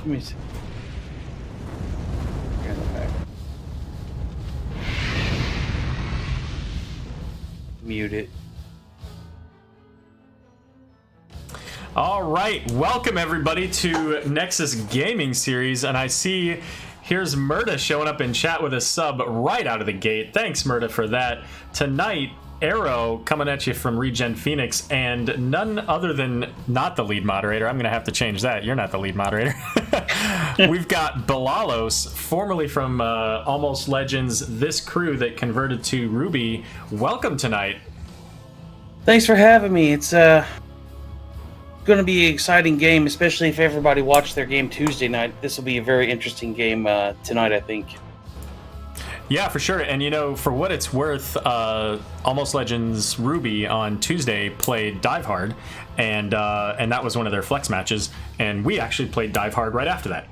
Let me see. Here in the back. Mute it. All right, welcome everybody to Nexus Gaming Series, and I see here's Murda showing up in chat with a sub right out of the gate. Thanks, Murda, for that. Tonight, Aero coming at you from Regen Phoenix, and none other than not the lead moderator. I'm going to have to change that. You're not the lead moderator. We've got Balalos, formerly from Almost Legends, this crew that converted to Ruby. Welcome tonight. Thanks for having me. It's going to be an exciting game, especially if everybody watched their game Tuesday night. This will be a very interesting game tonight, I think. Yeah, for sure. And, you know, for what it's worth, Almost Legends Ruby on Tuesday played Dive Hard, and that was one of their flex matches, and we actually played Dive Hard right after that.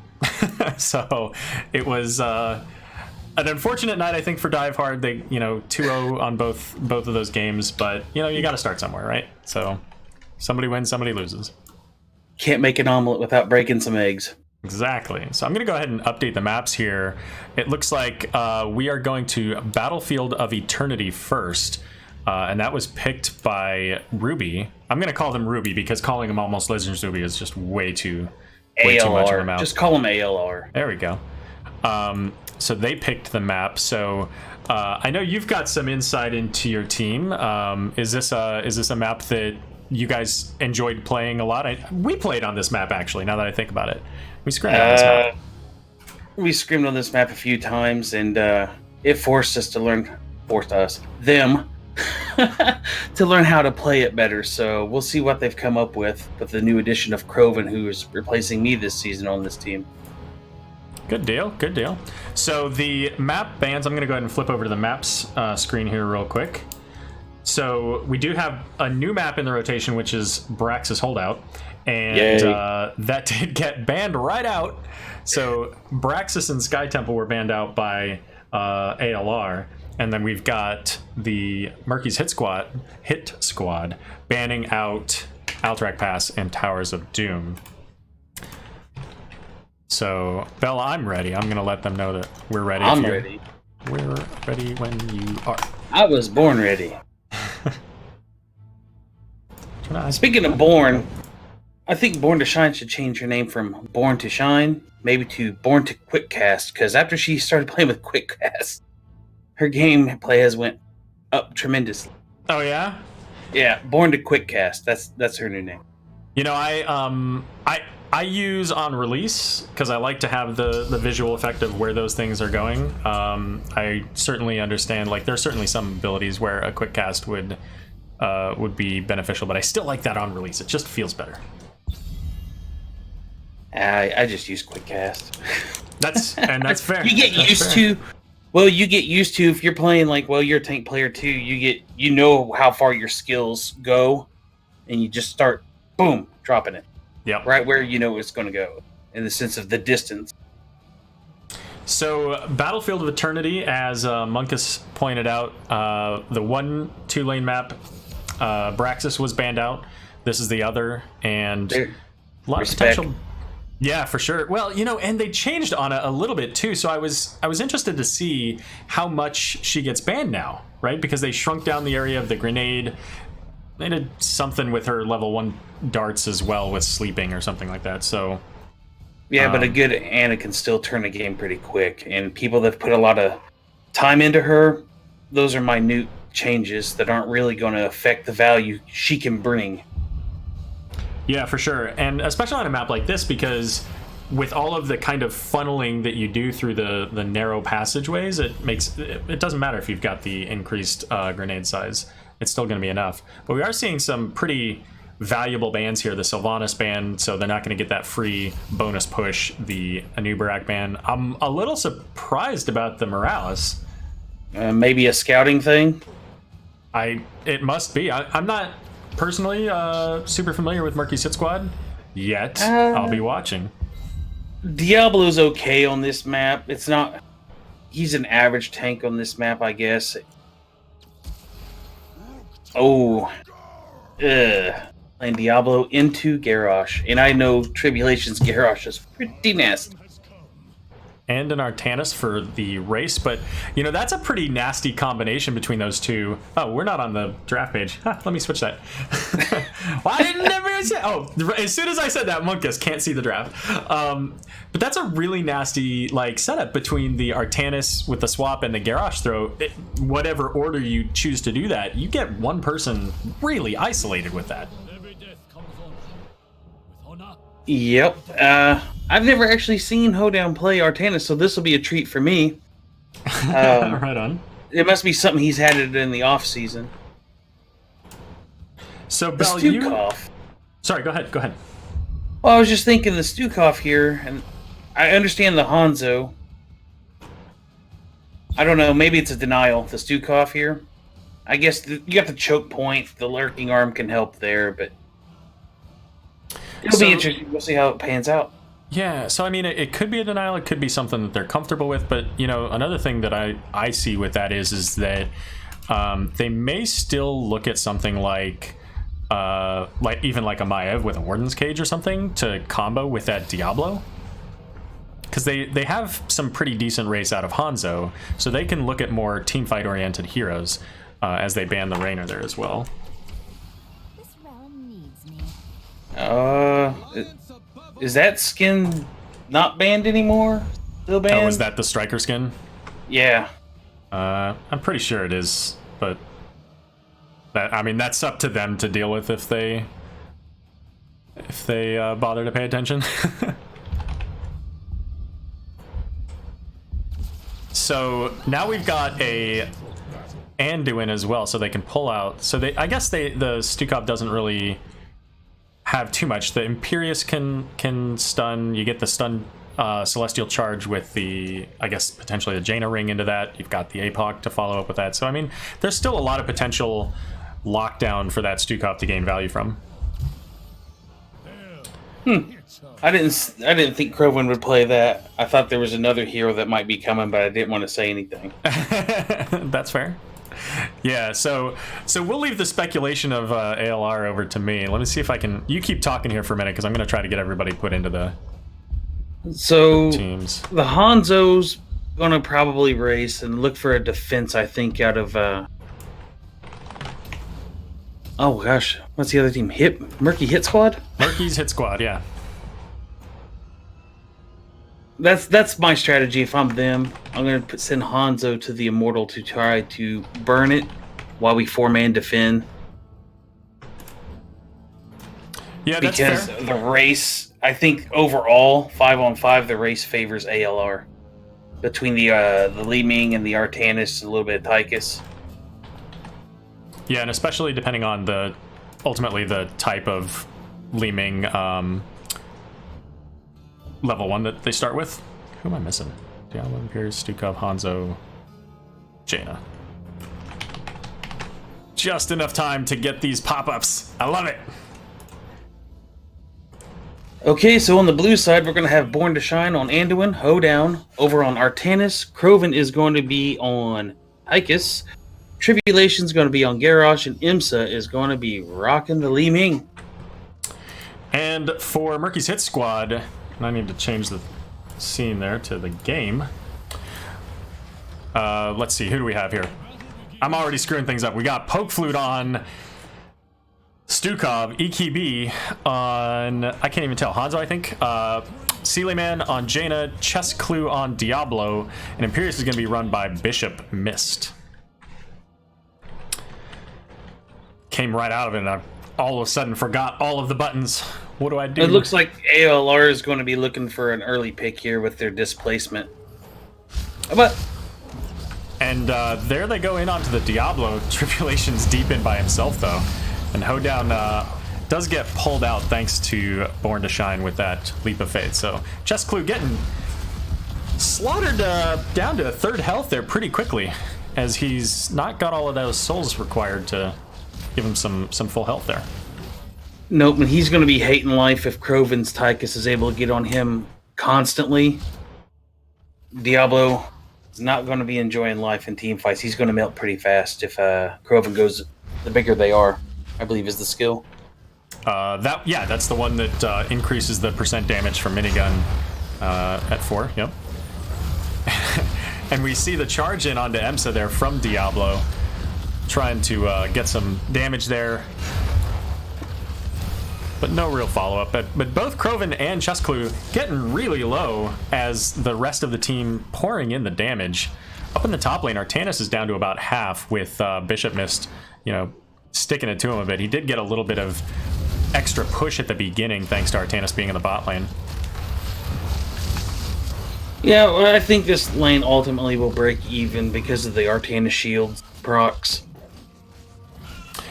So it was an unfortunate night, I think, for Dive Hard. They, 2-0 on both of those games, but, you got to start somewhere, right? So somebody wins, somebody loses. Can't make an omelet without breaking some eggs. Exactly. So I'm going to go ahead and update the maps here. It looks like we are going to Battlefield of Eternity first, and that was picked by Ruby. I'm going to call them Ruby because calling them Almost Legends Ruby is just way too much of a mouth. Just call them ALR. There we go. So they picked the map. So I know you've got some insight into your team. Is this a map that you guys enjoyed playing a lot? We played on this map, actually, now that I think about it. We scrimmed on this map. We scrimmed on this map a few times, and it forced us to learn, to learn how to play it better. So we'll see what they've come up with the new addition of Croven, who is replacing me this season on this team. Good deal, good deal. So the map bans, I'm going to go ahead and flip over to the maps screen here real quick. So we do have a new map in the rotation, which is Braxis Holdout. And that did get banned right out. So Braxis and Sky Temple were banned out by ALR. And then we've got the Murky's Hit Squad banning out Alterac Pass and Towers of Doom. So, Bella, I'm ready. I'm going to let them know that we're ready. I'm ready. We're ready when you are. I was born ready. Speaking of born, I think Born to Shine should change her name from Born to Shine, maybe to Born to Quickcast, because after she started playing with Quickcast, her gameplay has went up tremendously. Oh yeah? Yeah, Born to Quickcast. That's her new name. I use on release because I like to have the visual effect of where those things are going. I certainly understand, like, there's certainly some abilities where a Quickcast would be beneficial, but I still like that on release. It just feels better. I just use Quickcast. That's fair. You get used to. Well, you get used to if you're playing you're a tank player too. You know how far your skills go, and you just start boom dropping it. Yep. Right where you know it's going to go in the sense of the distance. So Battlefield of Eternity, as Munkus pointed out, the 1-2 lane map, Braxis was banned out. This is the other, and a lot of potential. Yeah, for sure. Well, and they changed on a little bit too. So I was interested to see how much she gets banned now, right? Because they shrunk down the area of the grenade. They did something with her level 1 darts as well with sleeping or something like that. So yeah, but a good Ana can still turn a game pretty quick, and people that put a lot of time into her, those are minute changes that aren't really going to affect the value she can bring. Yeah, for sure. And especially on a map like this, because with all of the kind of funneling that you do through the narrow passageways, it doesn't matter if you've got the increased grenade size. It's still going to be enough. But we are seeing some pretty valuable bans here. The Sylvanas ban, so they're not going to get that free bonus push. The Anubarak ban. I'm a little surprised about the Morales. Maybe a scouting thing? It must be. I'm not personally super familiar with Murky's Hit Squad yet. I'll be watching. Diablo's okay on this map. It's not. He's an average tank on this map, I guess. Oh. playing Diablo into Garrosh. And I know Tribulation's Garrosh is pretty nasty. And an Artanis for the race, but that's a pretty nasty combination between those two. Oh, we're not on the draft page. Let me switch that. Why didn't never say? Oh, as soon as I said that, Monkus can't see the draft. But that's a really nasty setup between the Artanis with the swap and the Garrosh throw. Whatever order you choose to do that, you get one person really isolated with that. Yep. I've never actually seen Hoedown play Artanis, so this will be a treat for me. Right on. It must be something he's had it in the off season. So, The Bell, Stukov. Sorry, go ahead. Well, I was just thinking the Stukov here, and I understand the Hanzo. I don't know, maybe it's a denial, the Stukov here. I guess you got the choke point, the lurking arm can help there, but it'll be interesting. We'll see how it pans out. Yeah, so I mean, it could be a denial, it could be something that they're comfortable with, but another thing that I see with that is that they may still look at something like even like a Maev with a Warden's Cage or something to combo with that Diablo. Because they have some pretty decent race out of Hanzo, so they can look at more teamfight-oriented heroes as they ban the Rainer there as well. This realm needs me. Is that skin not banned anymore? Still banned? Oh, is that the Striker skin? Yeah. I'm pretty sure it is, but that's up to them to deal with if they bother to pay attention. So now we've got a Anduin as well, so they can pull out. So I guess the Stukov doesn't really have too much. The Imperius can stun. You get the stun Celestial Charge with the, I guess, potentially the Jaina ring into that. You've got the APOC to follow up with that. So I mean, there's still a lot of potential lockdown for that Stukov to gain value from. I didn't think Crowan would play that. I thought there was another hero that might be coming, but I didn't want to say anything. That's fair. Yeah, so we'll leave the speculation of ALR over to me. Let me see if I can. You keep talking here for a minute because I'm going to try to get everybody put into the teams. The Hanzo's going to probably race and look for a defense, I think, out of. Oh gosh, what's the other team? Murky Hit Squad? Murky's Hit Squad, yeah. That's my strategy. If I'm them, I'm going to send Hanzo to the Immortal to try to burn it while we 4-man defend. Yeah, that's because fair. The race, I think overall, 5-on-5, the race favors ALR between the Li Ming and the Artanis and a little bit of Tychus. Yeah, and especially depending on ultimately the type of Li Ming level 1 that they start with. Who am I missing? Diablo, Imperius, Stukov, Hanzo, Jaina. Just enough time to get these pop-ups. I love it. Okay, so on the blue side, we're going to have Born to Shine on Anduin, Hoedown. Over on Artanis, Crovan is going to be on Tychus. Tribulation's going to be on Garrosh, and Imsa is going to be rocking the Li Ming. And for Murky's Hit Squad, I need to change the scene there to the game. Let's see, who do we have here? I'm already screwing things up. We got Poke Flute on Stukov, EKB on, I can't even tell, Hanzo, I think. Sealyman on Jaina, Chest Clue on Diablo, and Imperius is going to be run by Bishop Mist. Came right out of it, and I all of a sudden forgot all of the buttons. What do I do? It looks like ALR is going to be looking for an early pick here with their displacement. And there they go in onto the Diablo. Tribulation's deep in by himself, though. And Hoedown does get pulled out thanks to Born to Shine with that Leap of Faith. So Chest Clue getting slaughtered down to 3rd health there pretty quickly, as he's not got all of those souls required to give him some full health there. Nope, and he's going to be hating life if Crovan's Tychus is able to get on him constantly. Diablo is not going to be enjoying life in team fights. He's going to melt pretty fast if Crovan goes, the bigger they are, I believe is the skill. That's the one that increases the percent damage from minigun at 4. Yep. And we see the charge in onto EMSA there from Diablo, trying to get some damage there, but no real follow-up. But both Krovan and Chesklu getting really low as the rest of the team pouring in the damage. Up in the top lane, Artanis is down to about half with Bishop Mist, sticking it to him a bit. He did get a little bit of extra push at the beginning thanks to Artanis being in the bot lane. Yeah, well, I think this lane ultimately will break even because of the Artanis shield procs.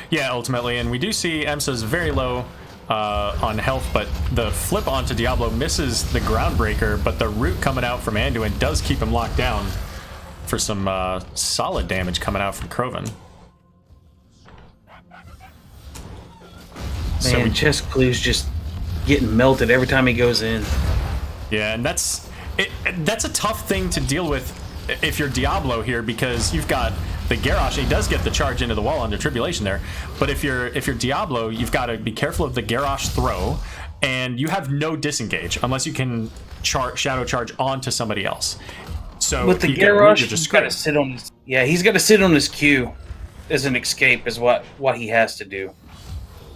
Yeah, ultimately, and we do see EMSA's very low on health, but the flip onto Diablo misses the Groundbreaker, but the root coming out from Anduin does keep him locked down for some solid damage coming out from Krovan. Man, Chesklu's just getting melted every time he goes in. Yeah, and that's a tough thing to deal with if you're Diablo here, because you've got the Garrosh. He does get the charge into the wall under Tribulation there, but if you're Diablo, you've got to be careful of the Garrosh throw, and you have no disengage unless you can shadow charge onto somebody else. So with the Garrosh, he's got to sit on his he's got to sit on his Q as an escape is what he has to do.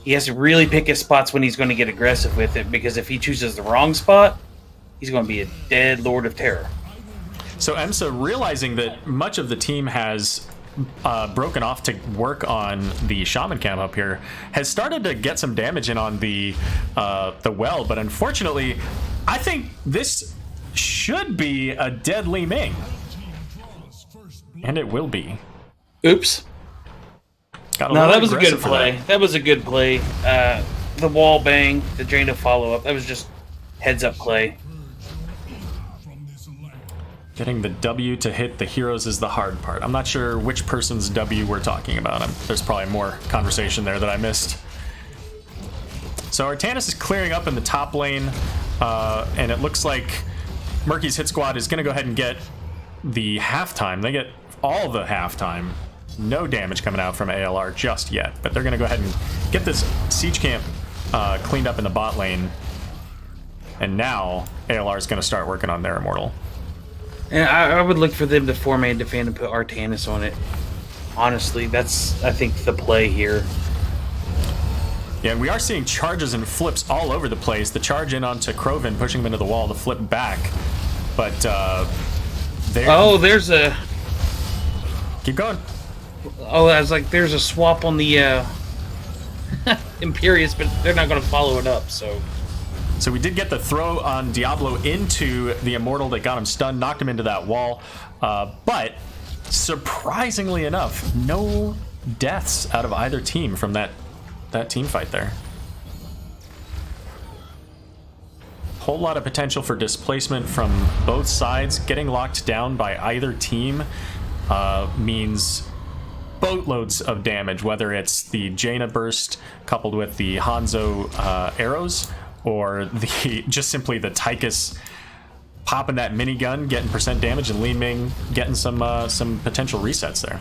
He has to really pick his spots when he's going to get aggressive with it, because if he chooses the wrong spot, he's going to be a dead Lord of Terror. So EMSA, realizing that much of the team has broken off to work on the Shaman camp up here, has started to get some damage in on the well, but unfortunately, I think this should be a dead Li Ming. And it will be. Oops. No, that was a good play. That was a good play. The wall bang, the Jaina follow-up, that was just heads-up play. Getting the W to hit the heroes is the hard part. I'm not sure which person's W we're talking about. There's probably more conversation there that I missed. So Artanis is clearing up in the top lane, and it looks like Murky's hit squad is going to go ahead and get the halftime. They get all the halftime. No damage coming out from ALR just yet, but they're going to go ahead and get this siege camp cleaned up in the bot lane. And now ALR is going to start working on their Immortal. And I would look for them to 4-man defend and put Artanis on it. Honestly, that's, I think, the play here. Yeah, and we are seeing charges and flips all over the place. The charge in onto Krovan, pushing him into the wall, the flip back. But there's a... Keep going. Oh, I was like, there's a swap on the Imperious, but they're not going to follow it up, so... So we did get the throw on Diablo into the Immortal that got him stunned, knocked him into that wall. But surprisingly enough, no deaths out of either team from that team fight there. Whole lot of potential for displacement from both sides. Getting locked down by either team means boatloads of damage, whether it's the Jaina burst coupled with the Hanzo arrows, or just simply the Tychus popping that minigun, getting percent damage, and Li Ming getting some potential resets there.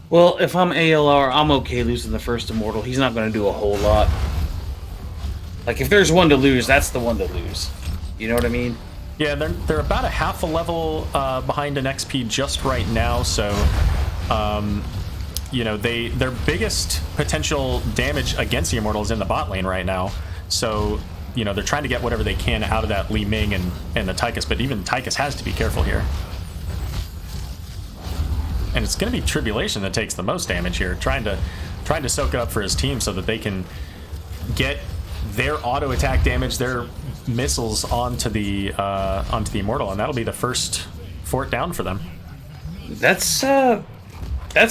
Well, if I'm ALR, I'm okay losing the first Immortal. He's not going to do a whole lot. Like, if there's one to lose, that's the one to lose. You know what I mean? Yeah, they're about a half a level behind an XP just right now, so their biggest potential damage against the Immortal is in the bot lane right now. So, they're trying to get whatever they can out of that Li Ming and the Tychus, but even Tychus has to be careful here. And it's going to be Tribulation that takes the most damage here, trying to soak it up for his team so that they can get their auto attack damage, their missiles onto the Immortal, and that'll be the first fort down for them. That's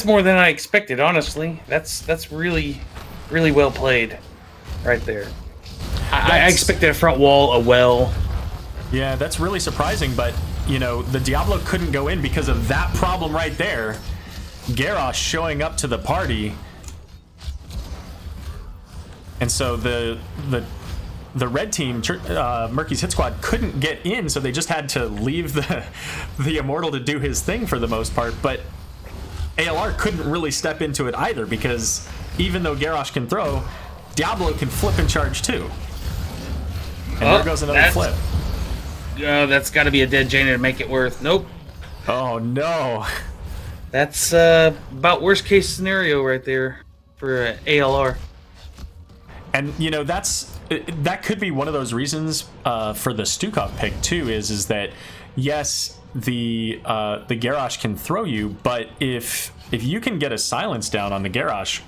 more than I expected, honestly. That's really, really well played right there. I expected a front wall, a well. Yeah, that's really surprising, but the Diablo couldn't go in because of that problem right there. Garrosh showing up to the party, and so the red team, Murky's hit squad, couldn't get in, so they just had to leave the Immortal to do his thing for the most part. But ALR couldn't really step into it either, because even though Garrosh can throw, Diablo can flip and charge too. And there goes another flip. That's got to be a dead Jaina to make it worth. Nope. Oh no. That's about worst case scenario right there for ALR. And you know that could be one of those reasons for the Stukov pick too. Is that yes, the Garrosh can throw you, but if you can get a silence down on the Garrosh,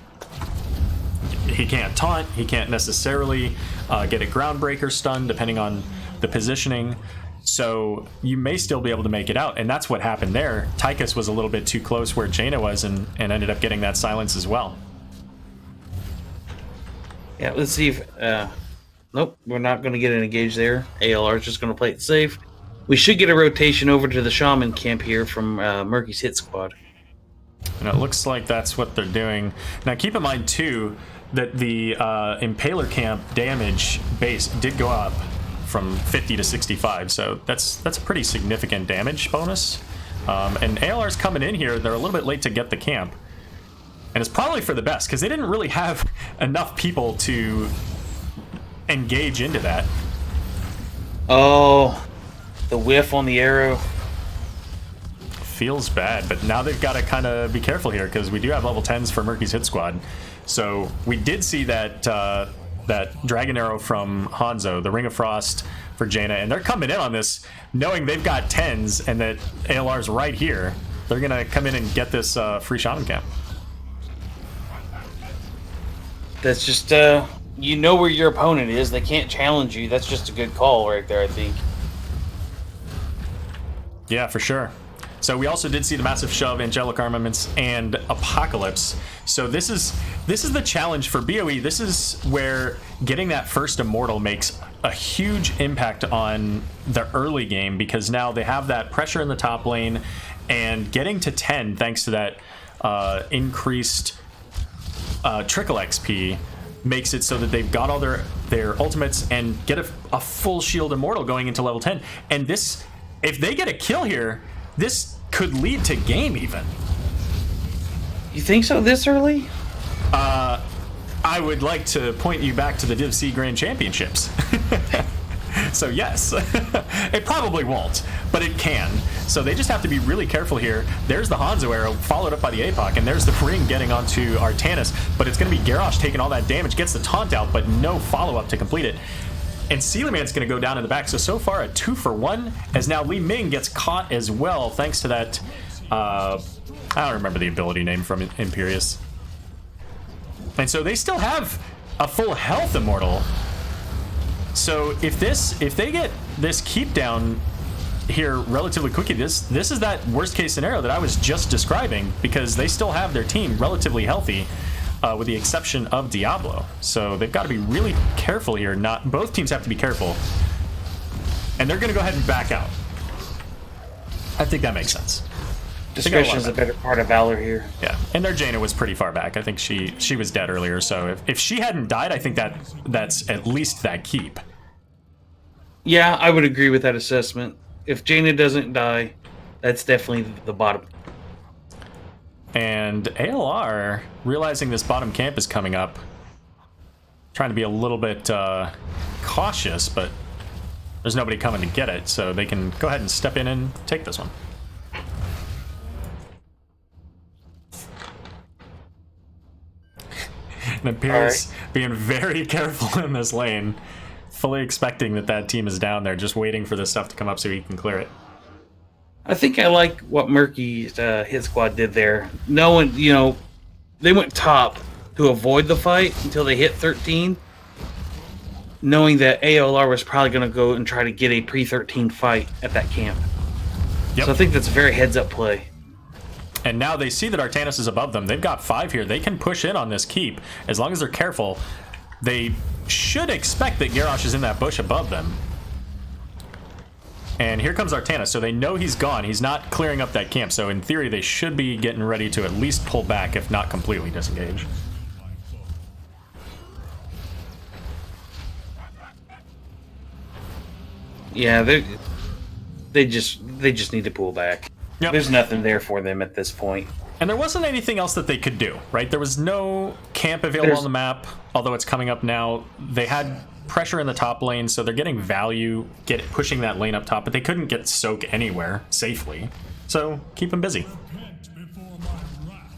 he can't taunt. He can't necessarily get a groundbreaker stun depending on the positioning. So you may still be able to make it out, and that's what happened there. Tychus was a little bit too close where Jaina was, and ended up getting that silence as well. Yeah, let's see if... nope, we're not going to get an engage there. ALR is just going to play it safe. We should get a rotation over to the Shaman camp here from Murky's hit squad. And it looks like that's what they're doing. Now keep in mind, too, that the Impaler camp damage base did go up from 50 to 65, so that's a pretty significant damage bonus. And ALR's coming in here. They're a little bit late to get the camp, and it's probably for the best because they didn't really have enough people to engage into that. Oh, the whiff on the Aero. Feels bad, but now they've got to kind of be careful here because we do have level 10s for Murky's hit squad. So we did see that that Dragon Arrow from Hanzo, the Ring of Frost for Jaina, and they're coming in on this knowing they've got 10s and that ALR's right here. They're going to come in and get this free Shaman camp. That's just, you know where your opponent is. They can't challenge you. That's just a good call right there, I think. Yeah, for sure. So we also did see the massive shove, angelic armaments, and apocalypse. So this is the challenge for BOE. This is where getting that first immortal makes a huge impact on the early game because now they have that pressure in the top lane, and getting to 10 thanks to that increased trickle XP makes it so that they've got all their ultimates and get a full shield immortal going into level 10. And this, if they get a kill here, this could lead to game even. You think so this early? I would like to point you back to the Div C Grand Championships. So yes, it probably won't, but it can. So they just have to be really careful here. There's the Hanzo Arrow, followed up by the APOC, and there's the Ring getting onto Artanis, but it's going to be Garrosh taking all that damage, gets the taunt out, but no follow-up to complete it. And Sealyman's going to go down in the back. So far a 2-for-1, as now Li Ming gets caught as well, thanks to that, I don't remember the ability name from Imperius. And so they still have a full health immortal. So if they get this keep down here relatively quickly, this is that worst case scenario that I was just describing, because they still have their team relatively healthy, with the exception of Diablo. So they've got to be really careful here. Both teams have to be careful, and they're going to go ahead and back out. I think that makes sense. Discretion is a better part of Valor here. Yeah, and their Jaina was pretty far back. I think she was dead earlier, so if she hadn't died, I think that's at least that keep. Yeah, I would agree with that assessment. If Jaina doesn't die, that's definitely the bottom. And ALR, realizing this bottom camp is coming up, trying to be a little bit cautious, but there's nobody coming to get it, so they can go ahead and step in and take this one. And Imperius being very careful in this lane, fully expecting that team is down there, just waiting for this stuff to come up so he can clear it. I think I like what Murky's hit squad did there. No one, they went top to avoid the fight until they hit 13, knowing that ALR was probably going to go and try to get a pre-13 fight at that camp. Yep. So I think that's a very heads-up play. And now they see that Artanis is above them. They've got 5 here. They can push in on this keep. As long as they're careful, they should expect that Garrosh is in that bush above them. And here comes Artanis. So they know he's gone. He's not clearing up that camp. So in theory, they should be getting ready to at least pull back, if not completely disengage. Yeah, they just need to pull back. Yep. There's nothing there for them at this point. And there wasn't anything else that they could do, right? There was no camp available on the map, although it's coming up now. They had pressure in the top lane, so they're getting value, pushing that lane up top, but they couldn't get Soak anywhere safely. So keep them busy.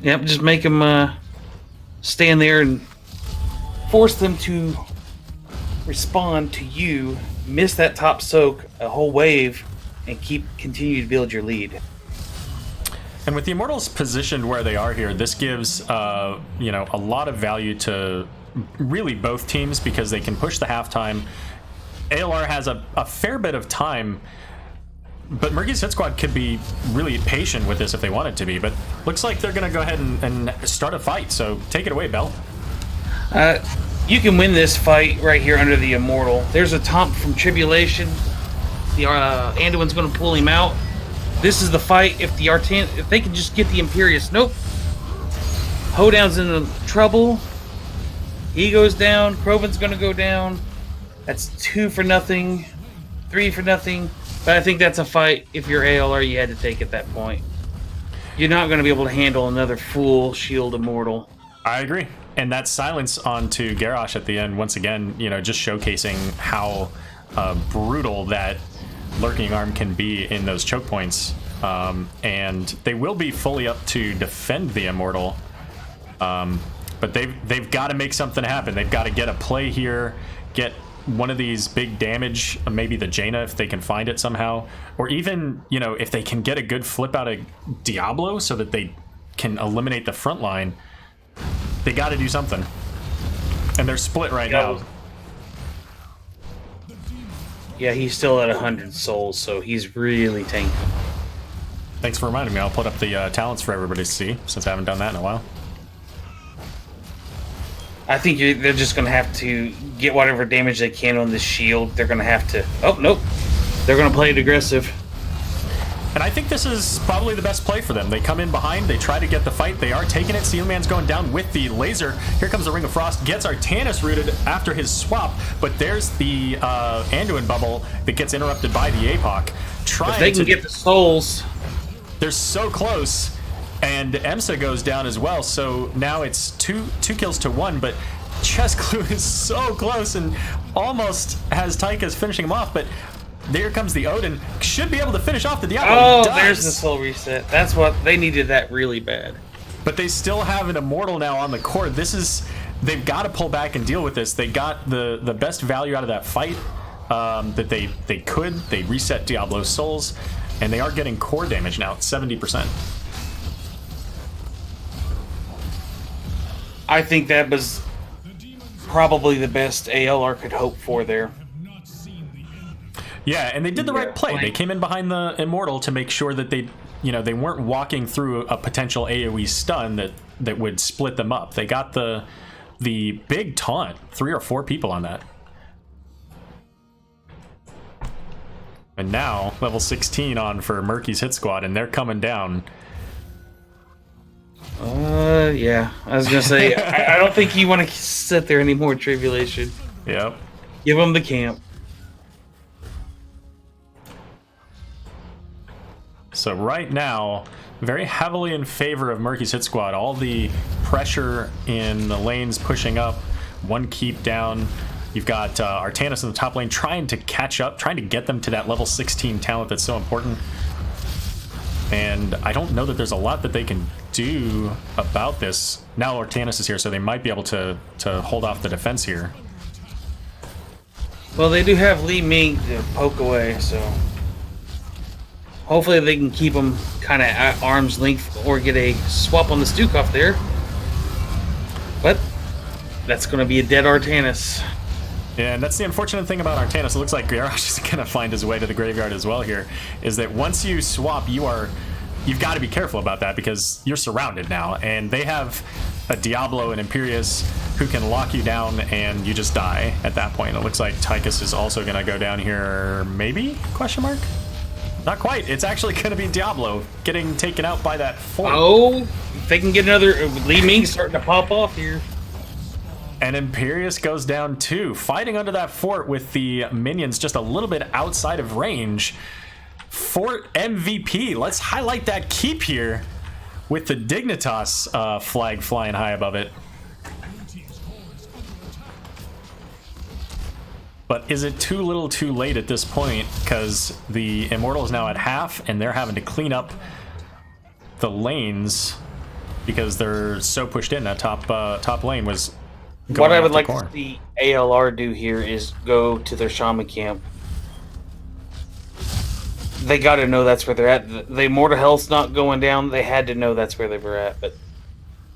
Yep, just make them stand there and force them to respond to you, miss that top Soak a whole wave, and continue to build your lead. And with the Immortals positioned where they are here, this gives a lot of value to really both teams because they can push the halftime. ALR has a fair bit of time, but Murky's Hit Squad could be really patient with this if they wanted to be, but looks like they're going to go ahead and start a fight, so take it away, Bell. You can win this fight right here under the Immortal. There's a taunt from Tribulation. The Anduin's going to pull him out. This is the fight. If they can just get the Imperious, nope. Hoedown's in trouble. He goes down. Kroven's gonna go down. That's 2 for nothing, 3 for nothing. But I think that's a fight. If you're ALR, you had to take at that point. You're not gonna be able to handle another full shield Immortal. I agree. And that silence onto Garrosh at the end, once again, just showcasing how brutal that lurking arm can be in those choke points, and they will be fully up to defend the Immortal, but they've got to make something happen. They've got to get a play here, get one of these big damage, maybe the Jaina if they can find it somehow, or even if they can get a good flip out of Diablo so that they can eliminate the front line. They got to do something, and they're split right now. Yeah, he's still at 100 souls, so he's really tanky. Thanks for reminding me. I'll put up the talents for everybody to see, since I haven't done that in a while. I think they're just going to have to get whatever damage they can on this shield. They're going to have to... Oh, nope. They're going to play it aggressive. And I think this is probably the best play for them. They come in behind, they try to get the fight, they are taking it. Steel Man's going down with the laser. Here comes the Ring of Frost, gets Artanis rooted after his swap, but there's the Anduin bubble that gets interrupted by the APOC. If they can get the souls... They're so close, and EMSA goes down as well, so now it's two kills to 1, but Chest Clue is so close and almost has Tychus finishing him off, but there comes the Odin. Should be able to finish off the Diablo. Oh, there's the soul reset. That's what they needed, that really bad. But they still have an Immortal now on the court. They've got to pull back and deal with this. They got the best value out of that fight that they could. They reset Diablo's souls, and they are getting core damage now at 70%. I think that was probably the best ALR could hope for there. Yeah, and they did the right play. They came in behind the Immortal to make sure that they weren't walking through a potential AoE stun that would split them up. They got the big taunt, 3 or 4 people on that. And now, level 16 on for Murky's Hit Squad, and they're coming down. Yeah. I was going to say, I don't think you want to sit there anymore, Tribulation. Yep. Give them the camp. So right now, very heavily in favor of Murky's Hit Squad. All the pressure in the lanes pushing up, 1 keep down. You've got Artanis in the top lane trying to catch up, trying to get them to that level 16 talent that's so important. And I don't know that there's a lot that they can do about this. Now Artanis is here, so they might be able to hold off the defense here. Well, they do have Li Ming to poke away, so... Hopefully they can keep them kind of at arm's length or get a swap on the Stukov there. But that's going to be a dead Artanis. Yeah, and that's the unfortunate thing about Artanis. It looks like Garrosh is going to find his way to the graveyard as well here, is that once you swap, you've got to be careful about that because you're surrounded now, and they have a Diablo and Imperious who can lock you down and you just die at that point. It looks like Tychus is also going to go down here, maybe? Question mark? Not quite. It's actually going to be Diablo getting taken out by that fort. Oh, if they can get another... Li Ming's starting to pop off here. And Imperious goes down too, fighting under that fort with the minions just a little bit outside of range. Fort MVP. Let's highlight that keep here. with the Dignitas flag flying high above it. But is it too little too late at this point? Because the Immortal is now at half, and they're having to clean up the lanes because they're so pushed in. That top lane was going what I would off like the core. to see ALR do here is go to their shaman camp. They got to know that's where they're at. The Immortal Health's not going down. They had to know that's where they were at, but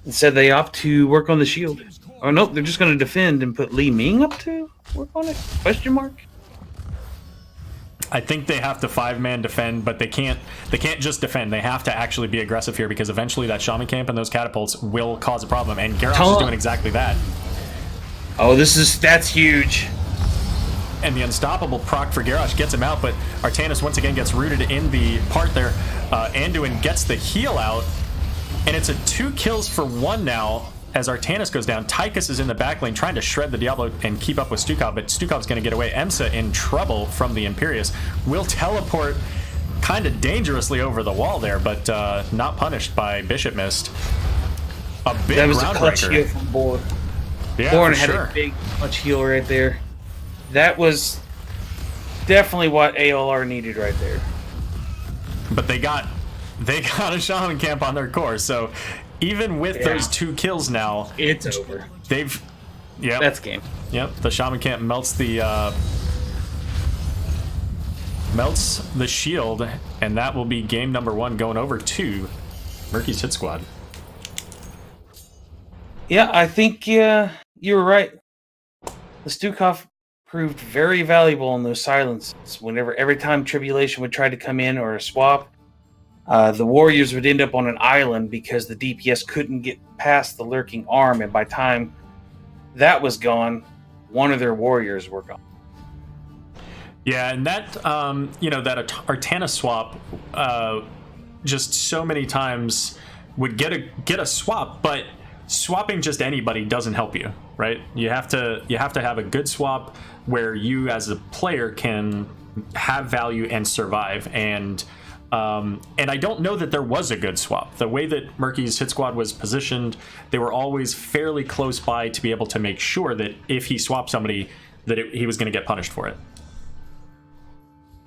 instead they opt to work on the shield. Oh nope, they're just going to defend and put Li Ming up to work on it? Question mark. I think they have to 5-man defend, but they can't just defend. They have to actually be aggressive here because eventually that shaman camp and those catapults will cause a problem, and Garrosh is doing exactly that. Oh, that's huge. And the unstoppable proc for Garrosh gets him out, but Artanis once again gets rooted in the part there. Anduin gets the heal out, and it's a 2 kills for 1 now as Artanis goes down. Tychus is in the back lane trying to shred the Diablo and keep up with Stukov, but Stukov's going to get away. Emsa in trouble from the Imperius. Will teleport kind of dangerously over the wall there, but not punished by Bishop Mist. A big that was a clutch groundbreaker. heal from Born. Yeah, Born for had sure. a big clutch heal right there. That was definitely what ALR needed right there. But they got a shaman camp on their core, so even with those 2 kills now, it's over. They've That's game. Yep, the shaman camp melts the shield, and that will be game number 1 going over to Murky's Hit Squad. Yeah, I think you were right. The Stukov proved very valuable in those silences. Every time Tribulation would try to come in or a swap, the Warriors would end up on an island because the DPS couldn't get past the lurking arm, and by the time that was gone, one of their Warriors were gone. Yeah, and that that Artana swap just so many times would get a swap, but swapping just anybody doesn't help you, right? You have to have a good swap where you as a player can have value and survive, and I don't know that there was a good swap. The way that Murky's Hit Squad was positioned, they were always fairly close by to be able to make sure that if he swapped somebody, that he was going to get punished for it.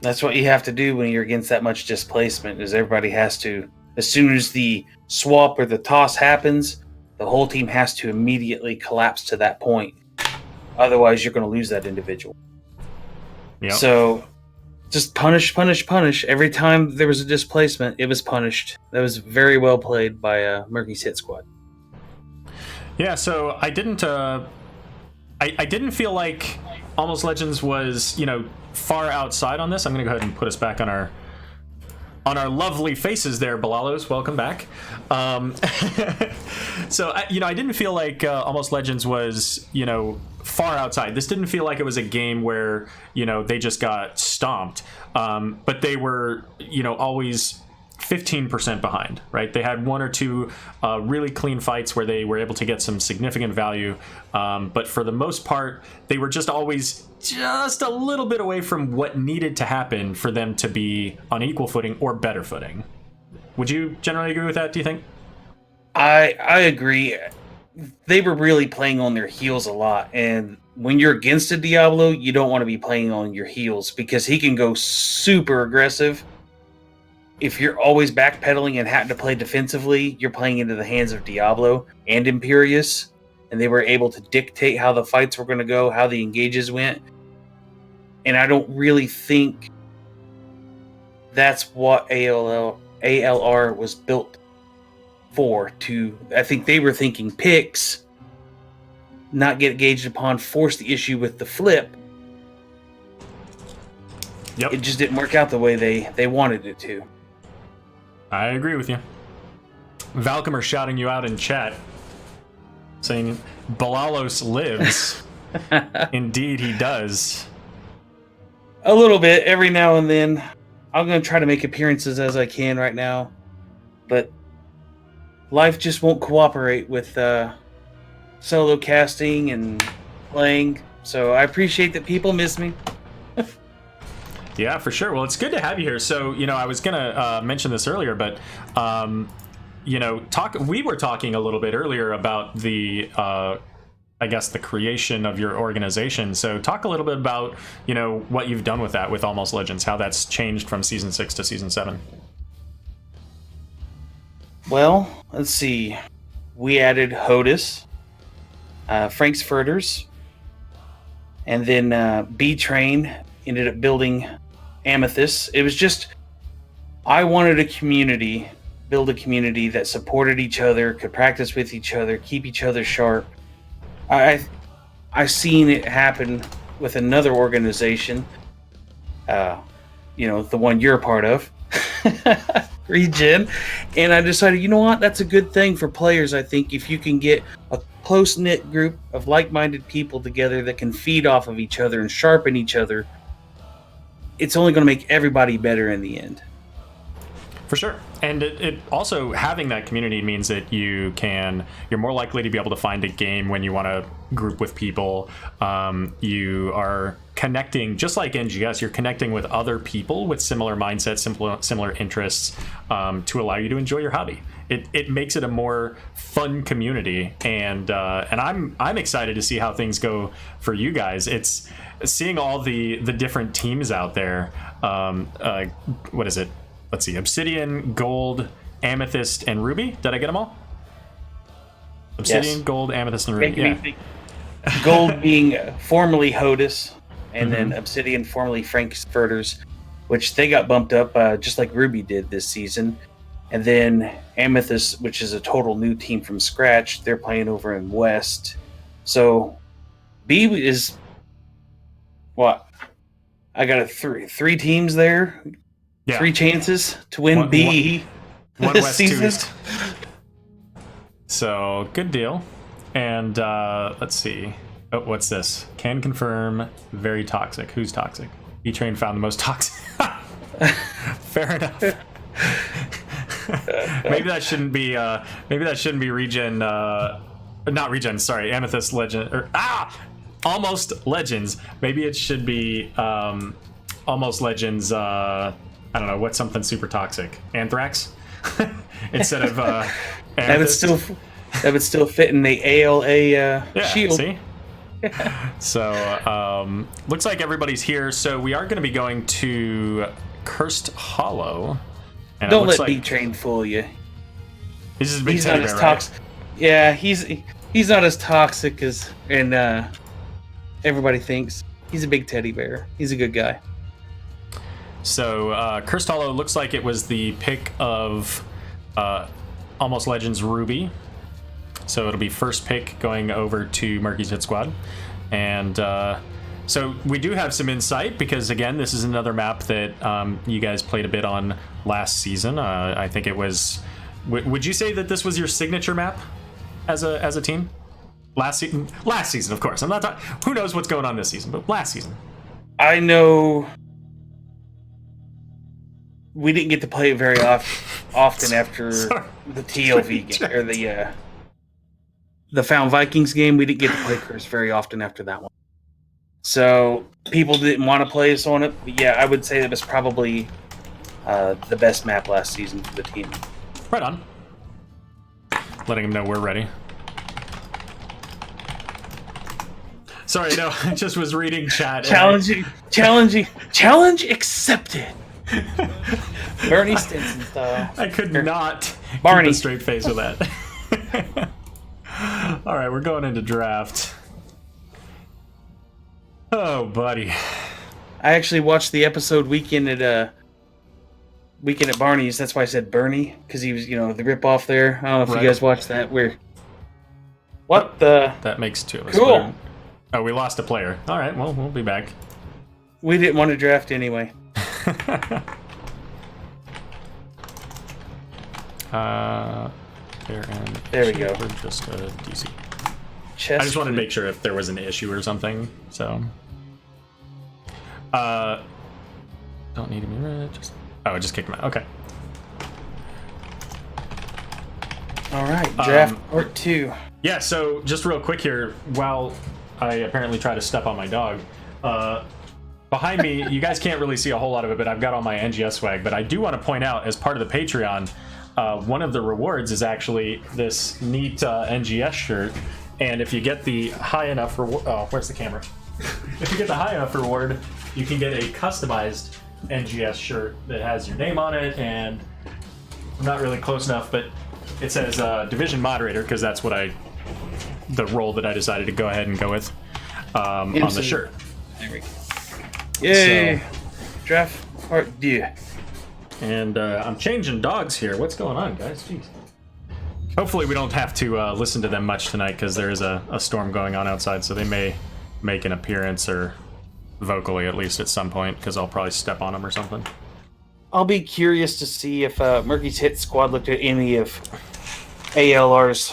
That's what you have to do when you're against that much displacement, is everybody has to, as soon as the swap or the toss happens, the whole team has to immediately collapse to that point. Otherwise, you're going to lose that individual. Yep. So just punish. Every time there was a displacement, it was punished. That was very well played by Murky's Hit Squad. Yeah, so I didn't feel like Almost Legends was, far outside on this. I'm going to go ahead and put us back on our lovely faces there, Balalos. Welcome back. So, I didn't feel like Almost Legends was, far outside. This didn't feel like it was a game where, they just got stomped. But they were, always 15% behind, right? They had 1 or 2 really clean fights where they were able to get some significant value. But for the most part, they were just always just a little bit away from what needed to happen for them to be on equal footing or better footing. Would you generally agree with that, do you think? I agree. They were really playing on their heels a lot. And when you're against a Diablo, you don't want to be playing on your heels because he can go super aggressive. If you're always backpedaling and having to play defensively, you're playing into the hands of Diablo and Imperius, and they were able to dictate how the fights were going to go, how the engages went. And I don't really think that's what ALR was built for. I think they were thinking picks, not get engaged upon, force the issue with the flip. Yep. It just didn't work out the way they wanted it to. I agree with you. Valcomer shouting you out in chat, saying Balalos lives. Indeed, he does. A little bit, every now and then. I'm going to try to make appearances as I can right now, but life just won't cooperate with solo casting and playing. So I appreciate that people miss me. Yeah, for sure. Well, it's good to have you here. So, I was going to mention this earlier, but, we were talking a little bit earlier about the I guess the creation of your organization. So talk a little bit about, what you've done with that, with Almost Legends, how that's changed from season 6 to season 7. Well, let's see. We added Hodis, Frankfurters, and then B-Train ended up building Amethyst. It was just, I wanted build a community that supported each other, could practice with each other, keep each other sharp. I've seen it happen with another organization, the one you're a part of, Regen, and I decided, that's a good thing for players. I think if you can get a close-knit group of like-minded people together that can feed off of each other and sharpen each other, it's only going to make everybody better in the end. For sure. And it also, having that community means that you're more likely to be able to find a game when you want to group with people. You are connecting, just like NGS, you're connecting with other people with similar mindsets, similar interests, to allow you to enjoy your hobby. It makes it a more fun community, and I'm excited to see how things go for you guys. It's seeing all the different teams out there. What is it? Let's see, Obsidian, Gold, Amethyst, and Ruby. Did I get them all? Obsidian, yes. Gold, Amethyst, and Ruby. Yeah. Gold being formerly Hodis, and then Obsidian formerly Frankfurters, which they got bumped up just like Ruby did this season. And then Amethyst, which is a total new team from scratch, they're playing over in West. So B is what? I got three teams there. Yeah. 3 chances to win B one this West, season. 2 East. So, good deal. And let's see. Oh, what's this? Can confirm. Very toxic. Who's toxic? B-Train found the most toxic. Fair enough. Maybe that shouldn't be. Maybe that shouldn't be Regen. Not Regen. Sorry, Amethyst Legend. Almost Legends. Maybe it should be Almost Legends. I don't know, what's something super toxic? Anthrax? Instead of Amethyst? That would still fit in the ALA shield. See? So, looks like everybody's here. So we are going to be going to Cursed Hollow. And don't let B-Train fool you. He's just a big teddy bear, right? Yeah, he's not as toxic as everybody thinks. He's a big teddy bear. He's a good guy. So, Cursed Hollow looks like it was the pick of Almost Legends Ruby. So it'll be first pick going over to Murky's Hit Squad. And so we do have some insight because, again, this is another map that you guys played a bit on last season. I think it was... Would you say that this was your signature map as a team? Last season, of course. I'm not talking... Who knows what's going on this season, but last season. I know... We didn't get to play it very often after the TLV game, or the Found Vikings game. We didn't get to play Curse very often after that one. So people didn't want to play us on it. But yeah, I would say that was probably the best map last season for the team. Right on. Letting them know we're ready. Sorry, no, I just was reading chat. Challenge accepted. Bernie Stinson style. I could not keep a straight face with that. All right, we're going into draft. Oh, buddy. I actually watched the episode Weekend at Barney's. That's why I said Bernie, because he was, the rip-off there. I don't know if you guys watched that. What the? That makes 2 of us. Cool. Oh, we lost a player. All right, well, we'll be back. We didn't want to draft anyway. There we go. We're just a DC. I just wanted to make sure if there was an issue or something. So, don't need him. It just kicked him out. Okay. All right, draft part 2. Yeah. So just real quick here, while I apparently try to step on my dog. Behind me, you guys can't really see a whole lot of it, but I've got all my NGS swag. But I do want to point out, as part of the Patreon, one of the rewards is actually this neat NGS shirt. And if you get the high enough reward, oh, where's the camera? If you get the high enough reward, you can get a customized NGS shirt that has your name on it, and I'm not really close enough, but it says Division Moderator, because that's what the role that I decided to go ahead and go with on the shirt. There we go. Yay! So, draft part deux. And I'm changing dogs here. What's going on, guys? Jeez. Hopefully we don't have to listen to them much tonight, because there is a storm going on outside, so they may make an appearance, or vocally at least at some point, because I'll probably step on them or something. I'll be curious to see if Murky's Hit Squad looked at any of ALR's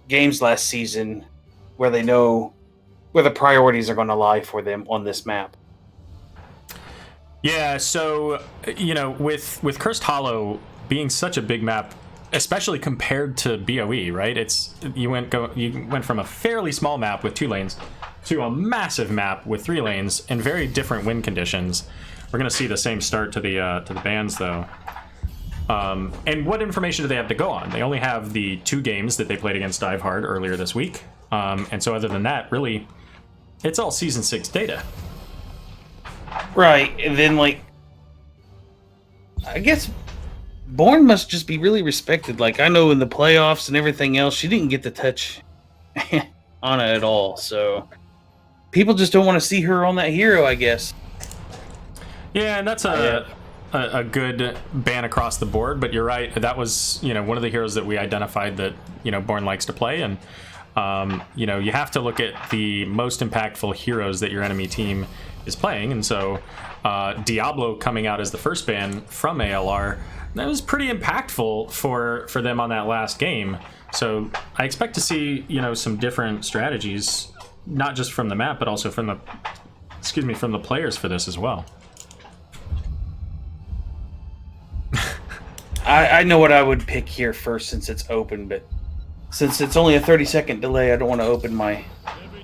games last season, where they know where the priorities are going to lie for them on this map. Yeah, so, with Cursed Hollow being such a big map, especially compared to BOE, right? You went from a fairly small map with 2 lanes to a massive map with 3 lanes in very different wind conditions. We're going to see the same start to the bans, though. And what information do they have to go on? They only have the 2 games that they played against Dive Hard earlier this week. And so other than that, really, it's all Season 6 data. Right, and then, I guess Bourne must just be really respected. I know in the playoffs and everything else, she didn't get to touch Ana at all, so people just don't want to see her on that hero, I guess. Yeah, and that's a good ban across the board, but you're right. That was, one of the heroes that we identified that, Bourne likes to play, and, you have to look at the most impactful heroes that your enemy team is playing, and so Diablo coming out as the first ban from ALR, that was pretty impactful for them on that last game. So I expect to see, some different strategies, not just from the map, but also from the players for this as well. I know what I would pick here first, since it's open, but since it's only a 30-second delay, I don't want to open my...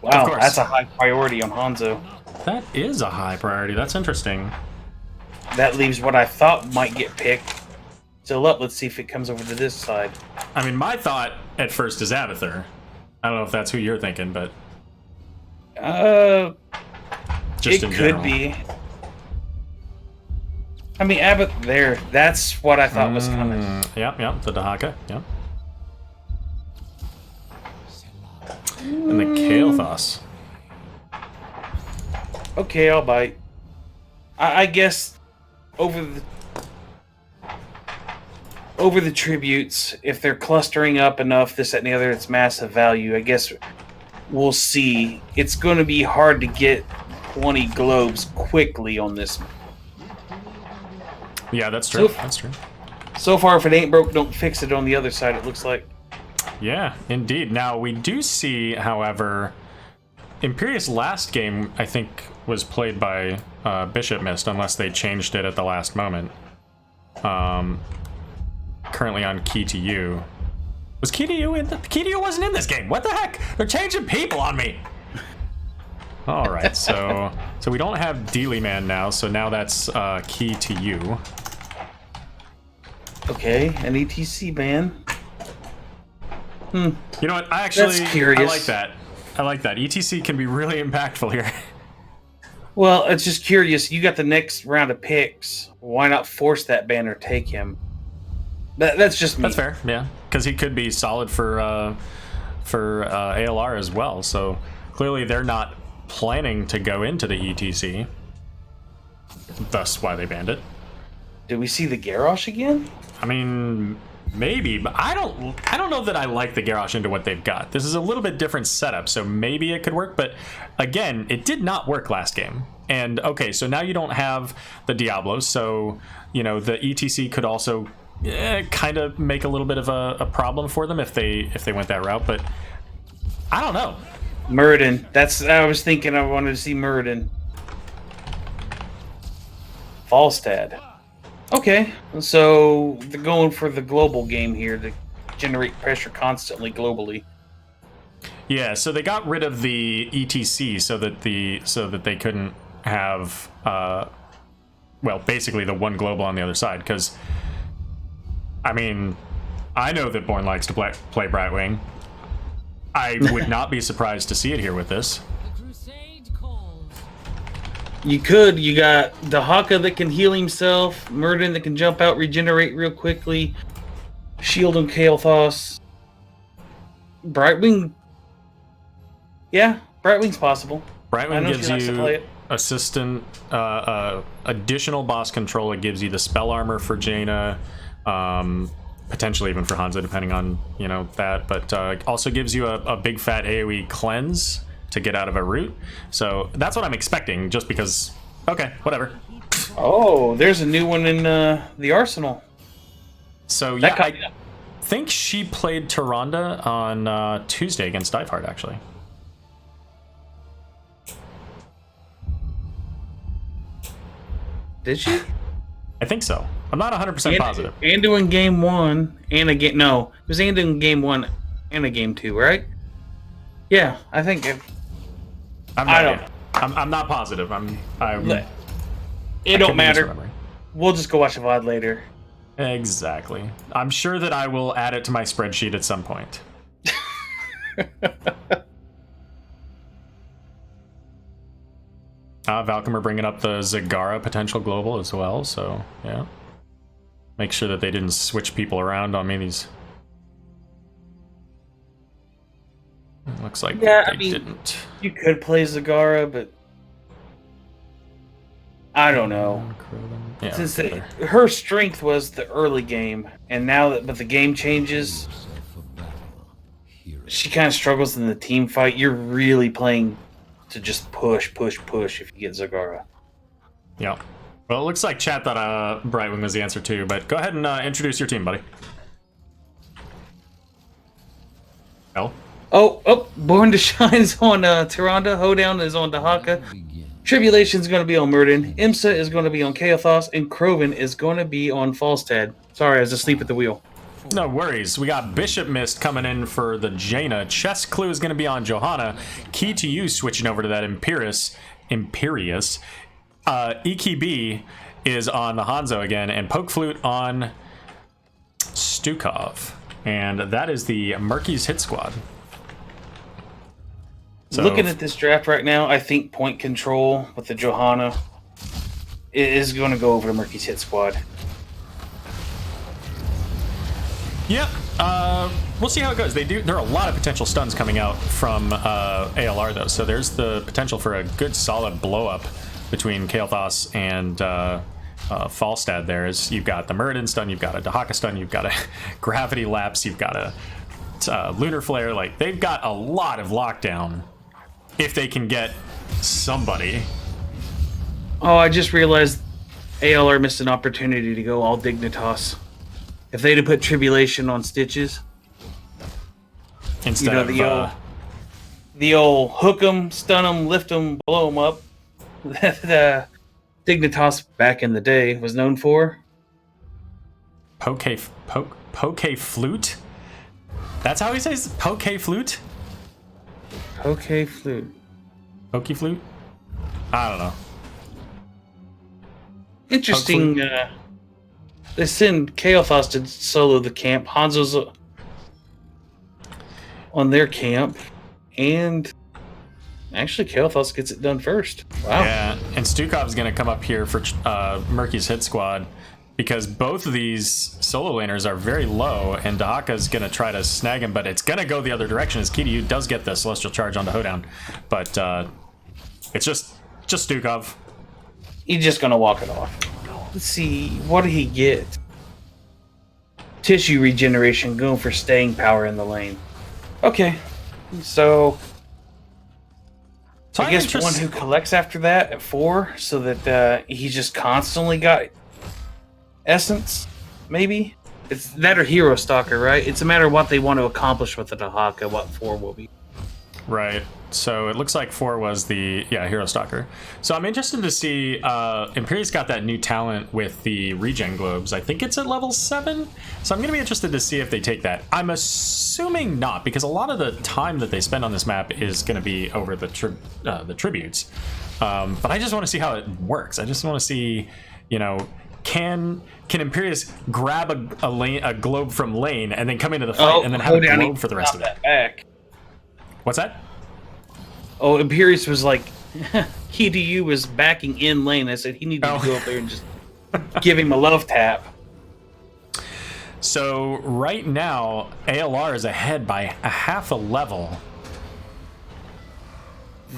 Wow, that's a high priority on Hanzo. That is a high priority. That's interesting. That leaves what I thought might get picked still up. Let's see if it comes over to this side. I mean, my thought at first is Abathur. I don't know if that's who you're thinking, but... Just it could be. I mean, Abathur there. That's what I thought was coming. Yep, the Dahaka, yep. And the Kael'thas. Okay, I'll bite. I guess over the tributes, if they're clustering up enough, this, that, and the other, it's massive value. I guess we'll see. It's going to be hard to get 20 globes quickly on this. Yeah, that's true. That's true. So far, if it ain't broke, don't fix it on the other side, it looks like. Yeah, indeed. Now, we do see, however, Imperius last game, I think, was played by Bishop Mist, unless they changed it at the last moment. Currently on Key to You. Was Key to You in? Key to You wasn't in this game. What the heck? They're changing people on me. All right, so we don't have Dealy Man now, so now that's Key to You. Okay, an ETC ban. You know what? I like that. I like that. ETC can be really impactful here. Well, it's just curious. You got the next round of picks. Why not force that ban or take him? That's just me. That's fair, yeah. Because he could be solid for ALR as well. So clearly they're not planning to go into the ETC. Thus why they banned it. Do we see the Garrosh again? I mean, maybe, but I don't know that I like the Garrosh into what they've got. This is a little bit different setup, so maybe it could work, but again, it did not work last game. And okay, so now you don't have the Diablos, so the ETC could also kind of make a little bit of a problem for them if they went that route, but I don't know. Muradin. I was thinking I wanted to see Muradin. Falstad. Okay, so they're going for the global game here to generate pressure constantly globally. Yeah, so they got rid of the ETC so that they couldn't have basically the one global on the other side, because I mean, I know that Born likes to play Brightwing. I would not be surprised to see it here with this. You could. You got Dahaka that can heal himself, Murden that can jump out, regenerate real quickly, shield and Kael'thas. Brightwing. Yeah, Brightwing's possible. Brightwing gives you additional boss control. It gives you the spell armor for Jaina, potentially even for Hanzo, depending on that. But also gives you a big fat AOE cleanse to get out of a route. So that's what I'm expecting. Just because, okay, whatever. Oh, there's a new one in the arsenal. So yeah, I think she played Tyrande on Tuesday against Divehard, actually. Did she? I think so. I'm not 100% positive. Andu in game 1 and a game... No, it was Andu in game 1 and a game 2, right? Yeah, I think... I'm not positive. It don't matter. We'll just go watch the VOD later. Exactly. I'm sure that I will add it to my spreadsheet at some point. Valkymer bringing up the Zagara potential global as well, so yeah. Make sure that they didn't switch people around on me. These. It looks like they didn't. You could play Zagara, but I don't know. Yeah, Since her strength was the early game, and now that the game changes, she kind of struggles in the team fight. You're really playing to just push if you get Zagara. Yeah. Well, it looks like chat thought Brightwing was the answer too, but go ahead and introduce your team, buddy. Oh, Born to Shine's on Tyrande, Hoedown is on Dahaka, Tribulation's going to be on Murden, Imsa is going to be on Kael'thas, and Kroven is going to be on Falstad. Sorry, I was asleep at the wheel. No worries. We got Bishop Mist coming in for the Jaina. Chess Clue is going to be on Johanna. Key to You switching over to that Imperious. EKB is on the Hanzo again, and Poke Flute on Stukov. And that is the Murky's hit squad. So, looking at this draft right now, I think point control with the Johanna is going to go over to Murky's hit squad. Yeah, we'll see how it goes. There are a lot of potential stuns coming out from ALR though, so there's the potential for a good solid blow up between Kael'thas and Falstad. You've got the Muradin stun, you've got a Dahaka stun, you've got a Gravity Lapse, you've got a Lunar Flare. Like, they've got a lot of lockdown if they can get somebody. Oh, I just realized ALR missed an opportunity to go all Dignitas. If they'd have put Tribulation on Stitches, instead of the old hook 'em, stun 'em, lift 'em, blow 'em up, that Dignitas back in the day was known for. Poke Flute? That's how he says Poke Flute? Poke Flute. Poke Flute? I don't know. Interesting. They send Kael'thas to solo the camp. Hanzo's on their camp. And actually, Kael'thas gets it done first. Wow. Yeah, and Stukov's going to come up here for Murky's hit squad because both of these solo laners are very low, and Dahaka's going to try to snag him, but it's going to go the other direction as Key to You does get the Celestial Charge onto Hoedown. But it's just Stukov. He's just going to walk it off. Let's see, what did he get? Tissue regeneration, going for staying power in the lane. Okay, so I guess one who collects after that at 4, so that he's just constantly got essence, maybe? It's that or Hero Stalker, right? It's a matter of what they want to accomplish with the Dahaka, what 4 will be. Right. So it looks like 4 was the Hero Stalker. So I'm interested to see Imperius got that new talent with the regen globes. I think it's at level 7. So I'm going to be interested to see if they take that. I'm assuming not, because a lot of the time that they spend on this map is going to be over the tributes. But I just want to see how it works. I just want to see, can Imperius grab a globe from lane and then come into the fight and then have a globe for the rest of it? Back. What's that? Oh, Imperius was like, KDU was backing in lane. I said he needed to go up there and just give him a love tap. So right now, ALR is ahead by a half a level.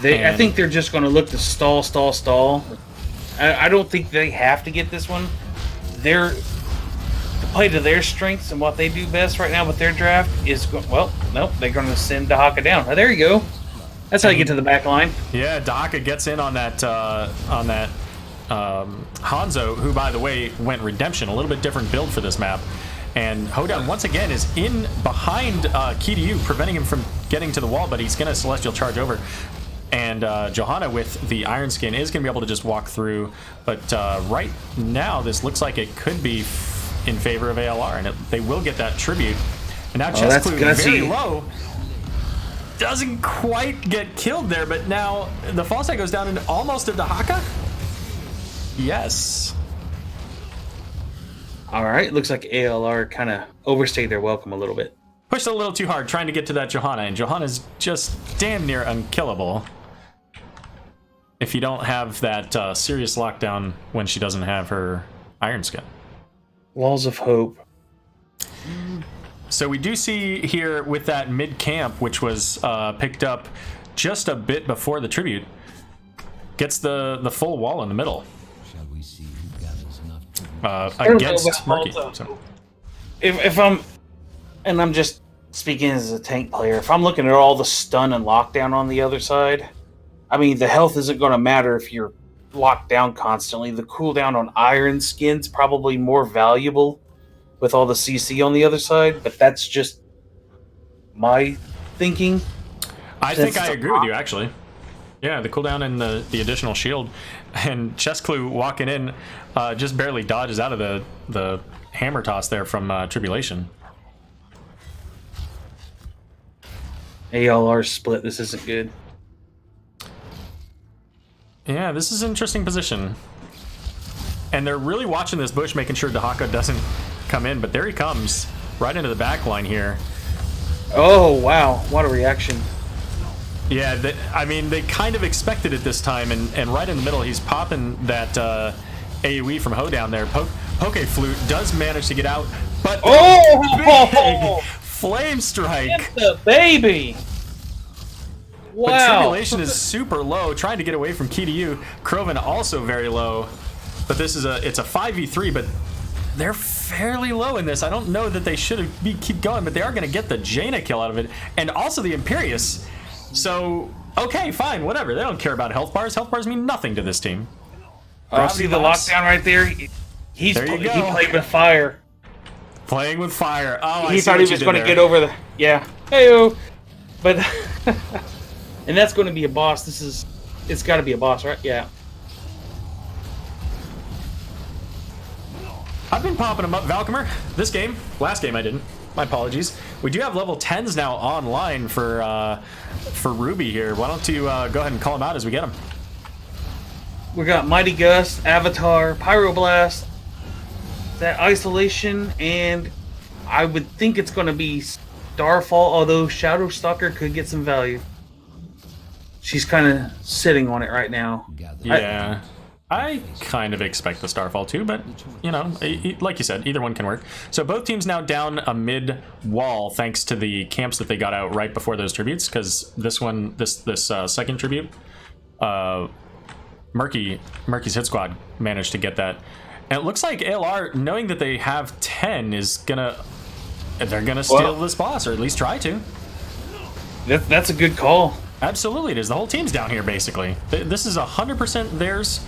I think they're just going to look to stall. I don't think they have to get this one. They're to play to their strengths and what they do best right now with their draft is nope, they're going to send Dahaka down. Oh, there you go. That's how you get to the back line. Yeah, Dahaka gets in on that Hanzo, who by the way went Redemption, a little bit different build for this map. And Hoedown once again is in behind Kiryu, preventing him from getting to the wall, but he's going to Celestial Charge over. And Johanna with the Iron Skin is going to be able to just walk through. But right now, this looks like it could be in favor of ALR, and they will get that tribute. And now Chess Clue very low. Doesn't quite get killed there, but now the False Sight goes down into almost a Dahaka. Yes. All right, looks like ALR kind of overstayed their welcome a little bit. Pushed a little too hard trying to get to that Johanna, and Johanna's just damn near unkillable. If you don't have that serious lockdown when she doesn't have her Iron Skin. Walls of Hope. So we do see here with that mid-camp, which was picked up just a bit before the tribute, gets the full wall in the middle. Against Murky. So. If I'm just speaking as a tank player, if I'm looking at all the stun and lockdown on the other side, I mean, the health isn't going to matter if you're locked down constantly. The cooldown on Iron Skin's probably more valuable with all the CC on the other side, but that's just my thinking. I think I agree with you, actually. Yeah, the cooldown and the additional shield. And Chess Clue walking in just barely dodges out of the hammer toss there from Tribulation. ALR split, this isn't good. Yeah, this is an interesting position. And they're really watching this bush, making sure Dahaka doesn't come in, but there he comes, right into the back line here. Oh, wow, what a reaction. Yeah, I mean, they kind of expected it this time, and right in the middle, he's popping that AoE from Hoedown there. Poke Flute does manage to get out, but big Flame Strike! Get the baby! Wow. But Tribulation is super low, trying to get away from Kiryu. Krovan also very low, but it's a 5v3, but they're fairly low in this. I don't know that they should keep going, but they are going to get the Jaina kill out of it, and also the Imperius. So, okay, fine, whatever. They don't care about health bars. Health bars mean nothing to this team. Oh, see the lockdown right there? He played with fire. Playing with fire. Oh, he thought he was going to get over the... Yeah. Hey-o. But... and that's going to be a boss. It's got to be a boss, right? Yeah. I've been popping them up, Valkymer. This game. Last game I didn't. My apologies. We do have level 10s now online for Ruby here. Why don't you go ahead and call them out as we get them? We got Mighty Gust, Avatar, Pyroblast, that Isolation, and I would think it's going to be Starfall, although Shadow Stalker could get some value. She's kind of sitting on it right now. Yeah. I kind of expect the Starfall too, but, you know, like you said, either one can work. So both teams now down a mid-wall thanks to the camps that they got out right before those tributes, because this second tribute, Murky's hit squad managed to get that. And it looks like ALR, knowing that they have 10, they're gonna steal this boss, or at least try to. That's a good call. Absolutely it is. The whole team's down here, basically. This is 100% theirs.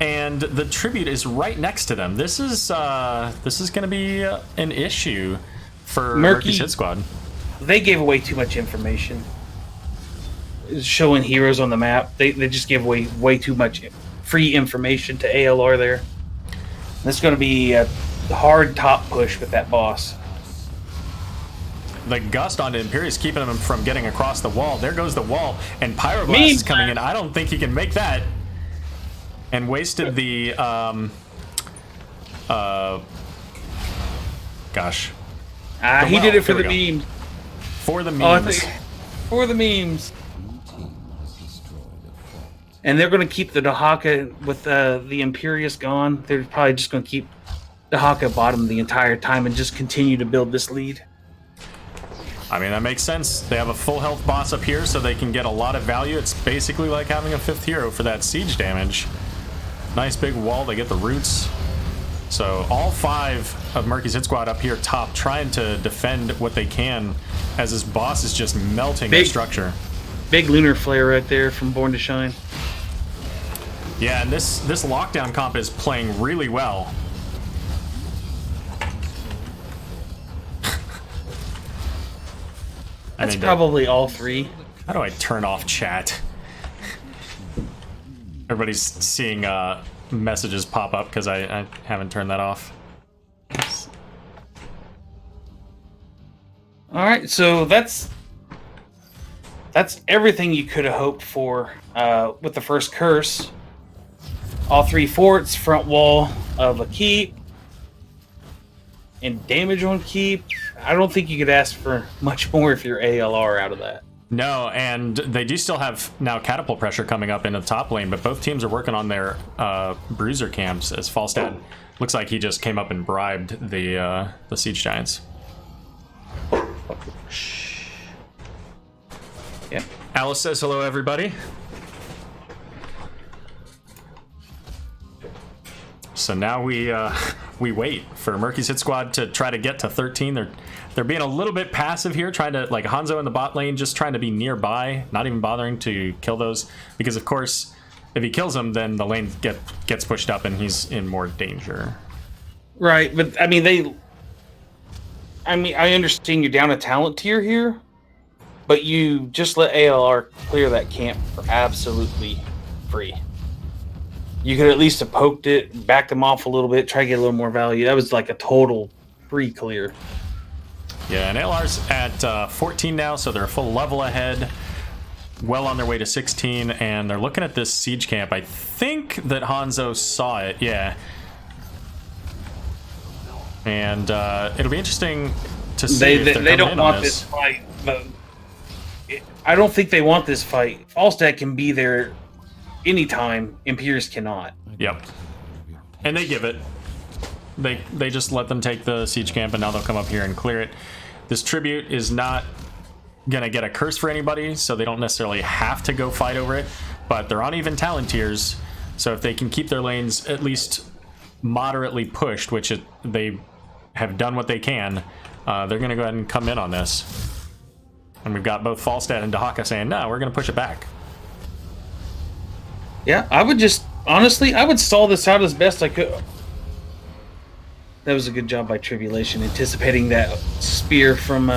And the tribute is right next to them. This is going to be an issue for Murky's hit squad. They gave away too much information. Showing heroes on the map, they just gave away way too much free information to ALR there. This is going to be a hard top push with that boss. The gust onto Imperius keeping him from getting across the wall. There goes the wall, and Pyroblast is coming in. I don't think he can make that. And wasted the Gosh. He did it for the memes. For the memes. Oh, I think for the memes. And they're going to keep the Dahaka with the Imperius gone. They're probably just going to keep Dahaka bottom the entire time and just continue to build this lead. I mean, that makes sense. They have a full health boss up here, so they can get a lot of value. It's basically like having a 5th hero for that siege damage. Nice big wall. They get the roots. So all 5 of Murky's hit squad up here top trying to defend what they can as this boss is just melting their structure. Big lunar flare right there from Born to Shine. Yeah, and this lockdown comp is playing really well. That's probably all 3. How do I turn off chat? Everybody's seeing messages pop up because I haven't turned that off. All right, so that's everything you could have hoped for with the first curse. All 3 forts, front wall of a keep, and damage on keep. I don't think you could ask for much more if you're ALR out of that. No, and they do still have now catapult pressure coming up into the top lane, but both teams are working on their bruiser camps as Falstad looks like he just came up and bribed the siege giants. Yeah. Alice says hello, everybody. So now we wait for Murky's hit squad to try to get to 13. They're being a little bit passive here, trying to, like Hanzo in the bot lane, just trying to be nearby, not even bothering to kill those, because of course if he kills them, then the lane gets pushed up and he's in more danger. Right, but I mean I understand you're down a talent tier here, but you just let ALR clear that camp for absolutely free. You could at least have poked it, backed them off a little bit, try to get a little more value. That was like a total free clear. Yeah, and ALR's at 14 now, so they're a full level ahead. Well on their way to 16, and they're looking at this siege camp. I think that Hanzo saw it, yeah. And it'll be interesting to see if they don't want this fight. But I don't think they want this fight. Falstad can be there anytime, Imperius cannot. Yep. And they give it. They just let them take the siege camp, and now they'll come up here and clear it. This tribute is not gonna get a curse for anybody, so they don't necessarily have to go fight over it, but they're on even talent tiers, so if they can keep their lanes at least moderately pushed, which they have done what they can, they're gonna go ahead and come in on this. And we've got both Falstad and Dahaka saying, no, we're gonna push it back. Yeah, I would just, honestly, I would stall this out as best I could. That was a good job by Tribulation, anticipating that spear from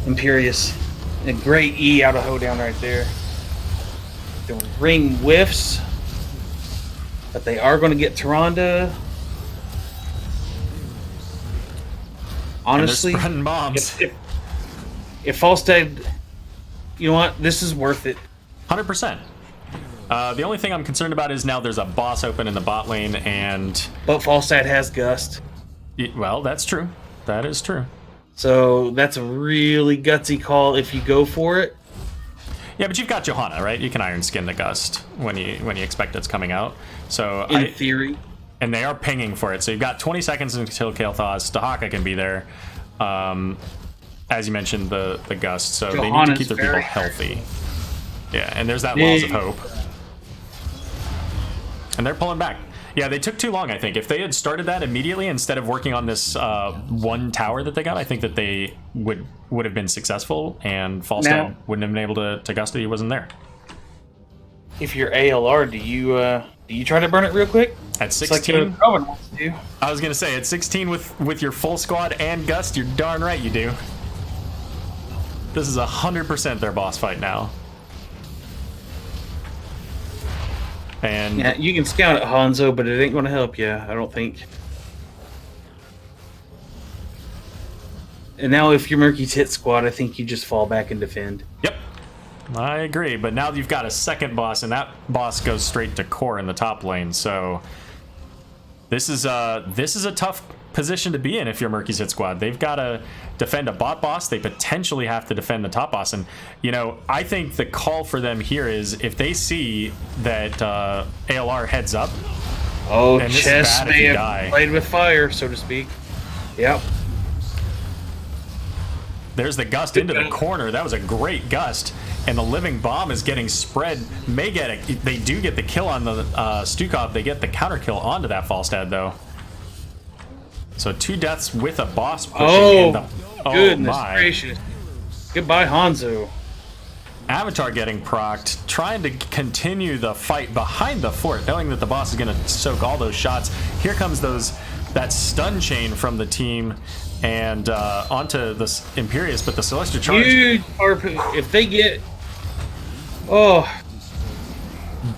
Imperius. A great E out of Hoedown right there. The ring whiffs, but they are going to get Tyrande. Honestly, spreading bombs. If Falstad, you know what, this is worth it. 100%. The only thing I'm concerned about is now there's a boss open in the bot lane, and... But Falstad has Gust. Well, that's true. That is true. So that's a really gutsy call if you go for it. Yeah, but you've got Johanna, right? You can Iron Skin the Gust when you expect it's coming out. So in theory. And they are pinging for it. So you've got 20 seconds until Kael thaws. Dahaka can be there. As you mentioned, the Gust. So Johanna's, they need to keep their people healthy. Yeah, and there's that Laws of Hope. And they're pulling back. Yeah, they took too long, I think. If they had started that immediately instead of working on this one tower that they got, I think that they would have been successful, and Falstad wouldn't have been able to gust it. He wasn't there. If you're ALR, do you try to burn it real quick? At 16? Like wants to do. I was going to say, at 16 with your full squad and gust, you're darn right you do. This is 100% their boss fight now. And yeah, you can scout at Hanzo, but it ain't going to help you, I don't think. And now if you're Murky's hit squad, I think you just fall back and defend. Yep, I agree. But now you've got a second boss, and that boss goes straight to core in the top lane. So This is a tough position to be in if you're Murky's hit squad. They've got to defend a bot boss. They potentially have to defend the top boss. And, you know, I think the call for them here is if they see that ALR heads up. Oh, Chess may have played with fire, so to speak. Yep. There's the gust into the corner. That was a great gust. And the living bomb is getting spread. They do get the kill on the Stukov. They get the counter kill onto that Falstad, though. So 2 deaths with a boss pushing in the... Oh, goodness gracious. Goodbye, Hanzo. Avatar getting procced, trying to continue the fight behind the fort, knowing that the boss is going to soak all those shots. Here comes that stun chain from the team, and onto the Imperious, but the Celestial Charge... Huge RP. If they get... Oh.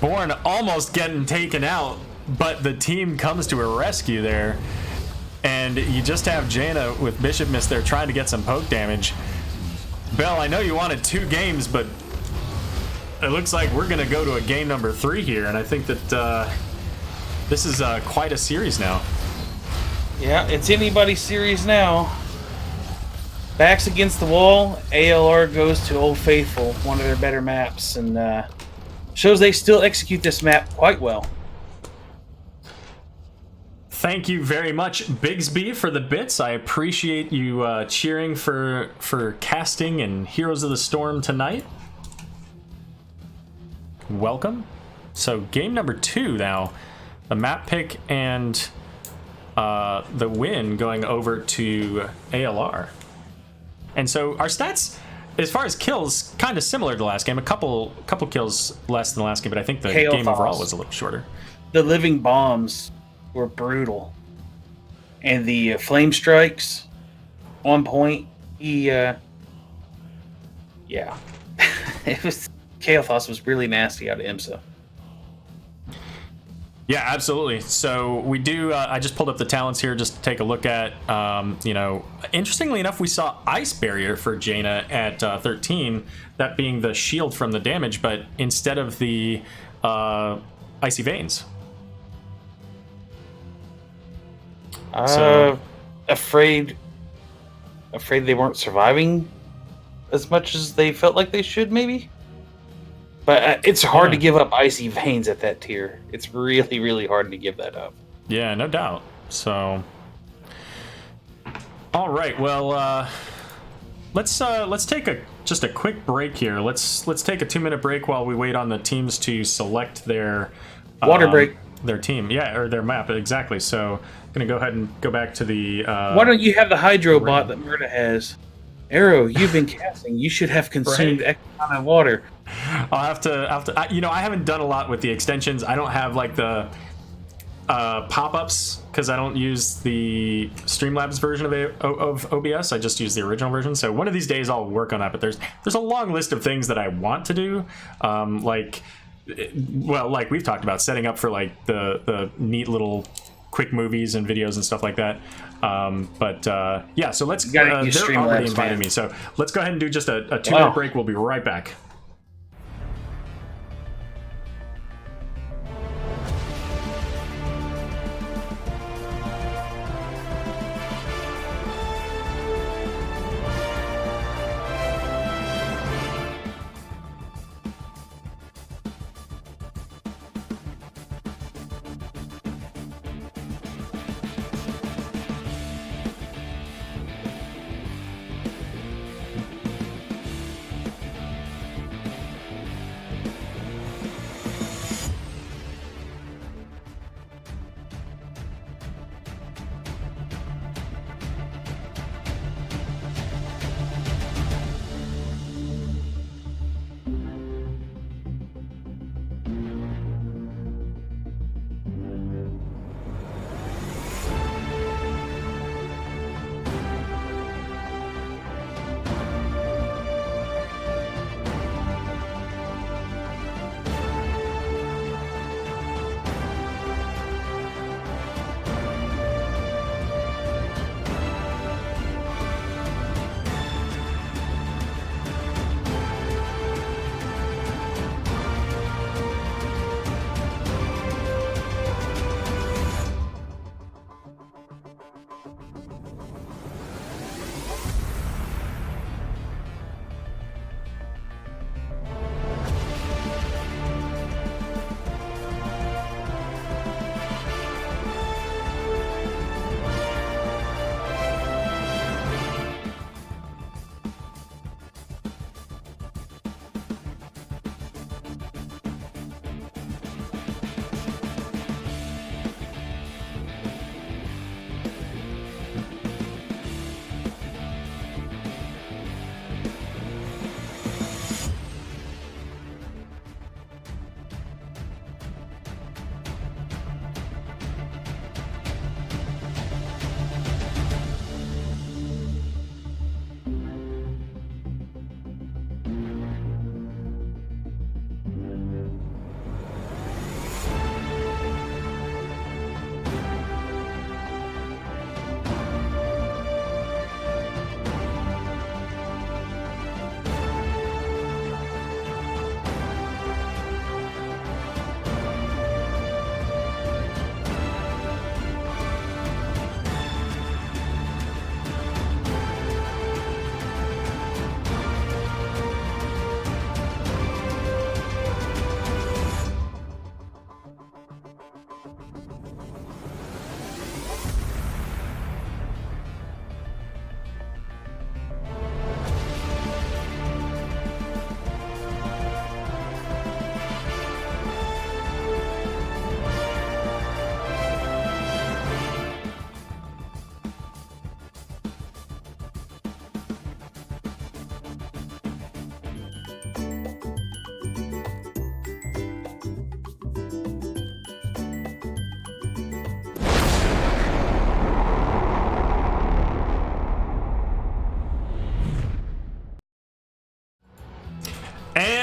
Born almost getting taken out, but the team comes to a rescue there. And you just have Jaina with Bishop Miss there trying to get some poke damage. Bell, I know you wanted 2 games, but it looks like we're going to go to a game number 3 here, and I think that this is quite a series now. Yeah, it's anybody's series now. Backs against the wall, ALR goes to Old Faithful, one of their better maps, and shows they still execute this map quite well. Thank you very much, Bigsby, for the bits. I appreciate you cheering for casting and Heroes of the Storm tonight. Welcome. So game number 2 now. The map pick and the win going over to ALR. And so our stats, as far as kills, kind of similar to the last game. A couple kills less than the last game, but I think the game overall was a little shorter. The living bombs were brutal, and the flame strikes on point. Yeah, it was Chaos was really nasty out of IMSA. Yeah, absolutely. So we do. I just pulled up the talents here just to take a look at. You know, interestingly enough, we saw Ice Barrier for Jaina at 13, that being the shield from the damage, but instead of the Icy Veins. Afraid they weren't surviving as much as they felt like they should, maybe. But it's hard to give up Icy Veins at that tier. It's really, really hard to give that up. Yeah, no doubt. So, all right. Well, let's take just a quick break here. Let's take a 2-minute break while we wait on the teams to select their water break. Their team, yeah, or their map, exactly. So I'm gonna go ahead and go back to the. Why don't you have the Hydro bot that Murda has? Aero, you've been casting. You should have consumed X amount of water. I'll have to. I haven't done a lot with the extensions. I don't have like the pop-ups because I don't use the Streamlabs version of OBS. I just use the original version. So one of these days I'll work on that. But there's a long list of things that I want to do, like we've talked about, setting up for like the neat little quick movies and videos and stuff like that. Yeah, so let's. They're already invited me, so let's go ahead and do just a 2-minute break. We'll be right back.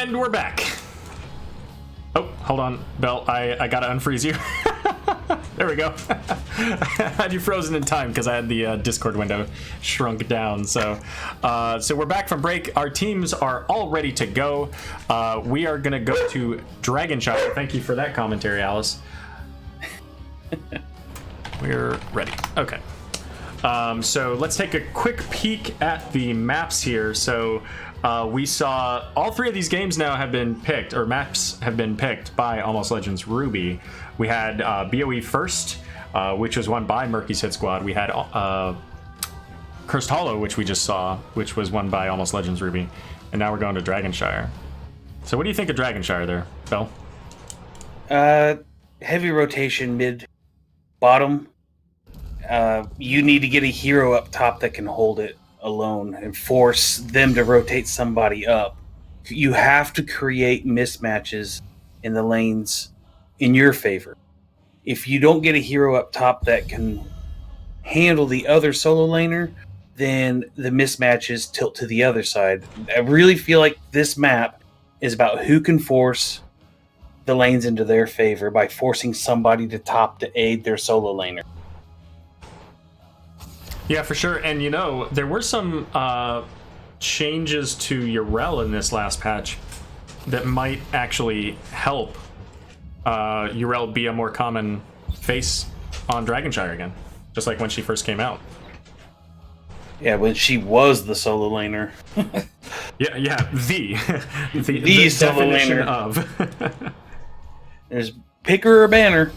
And we're back. Oh, hold on, Bell. I gotta unfreeze you. There we go. I had you frozen in time because I had the Discord window shrunk down. So we're back from break. Our teams are all ready to go. We are gonna go to Dragonshire. Thank you for that commentary, Alice. We're ready. Okay. So let's take a quick peek at the maps here. So we saw all three of these games now have been picked, or maps have been picked by Almost Legends Ruby. We had BOE first, which was won by Murky's Hit Squad. We had Cursed Hollow, which we just saw, which was won by Almost Legends Ruby. And now we're going to Dragonshire. So what do you think of Dragonshire there, Bell? Heavy rotation mid bottom. You need to get a hero up top that can hold it alone and force them to rotate somebody up. You have to create mismatches in the lanes in your favor. If you don't get a hero up top that can handle the other solo laner, then the mismatches tilt to the other side. I really feel like this map is about who can force the lanes into their favor by forcing somebody to top to aid their solo laner. Yeah, for sure. And you know, there were some changes to Urel in this last patch that might actually help Urel be a more common face on Dragonshire again, just like when she first came out. Yeah, when she was the solo laner. yeah, the solo definition laner of. There's pick her or banner.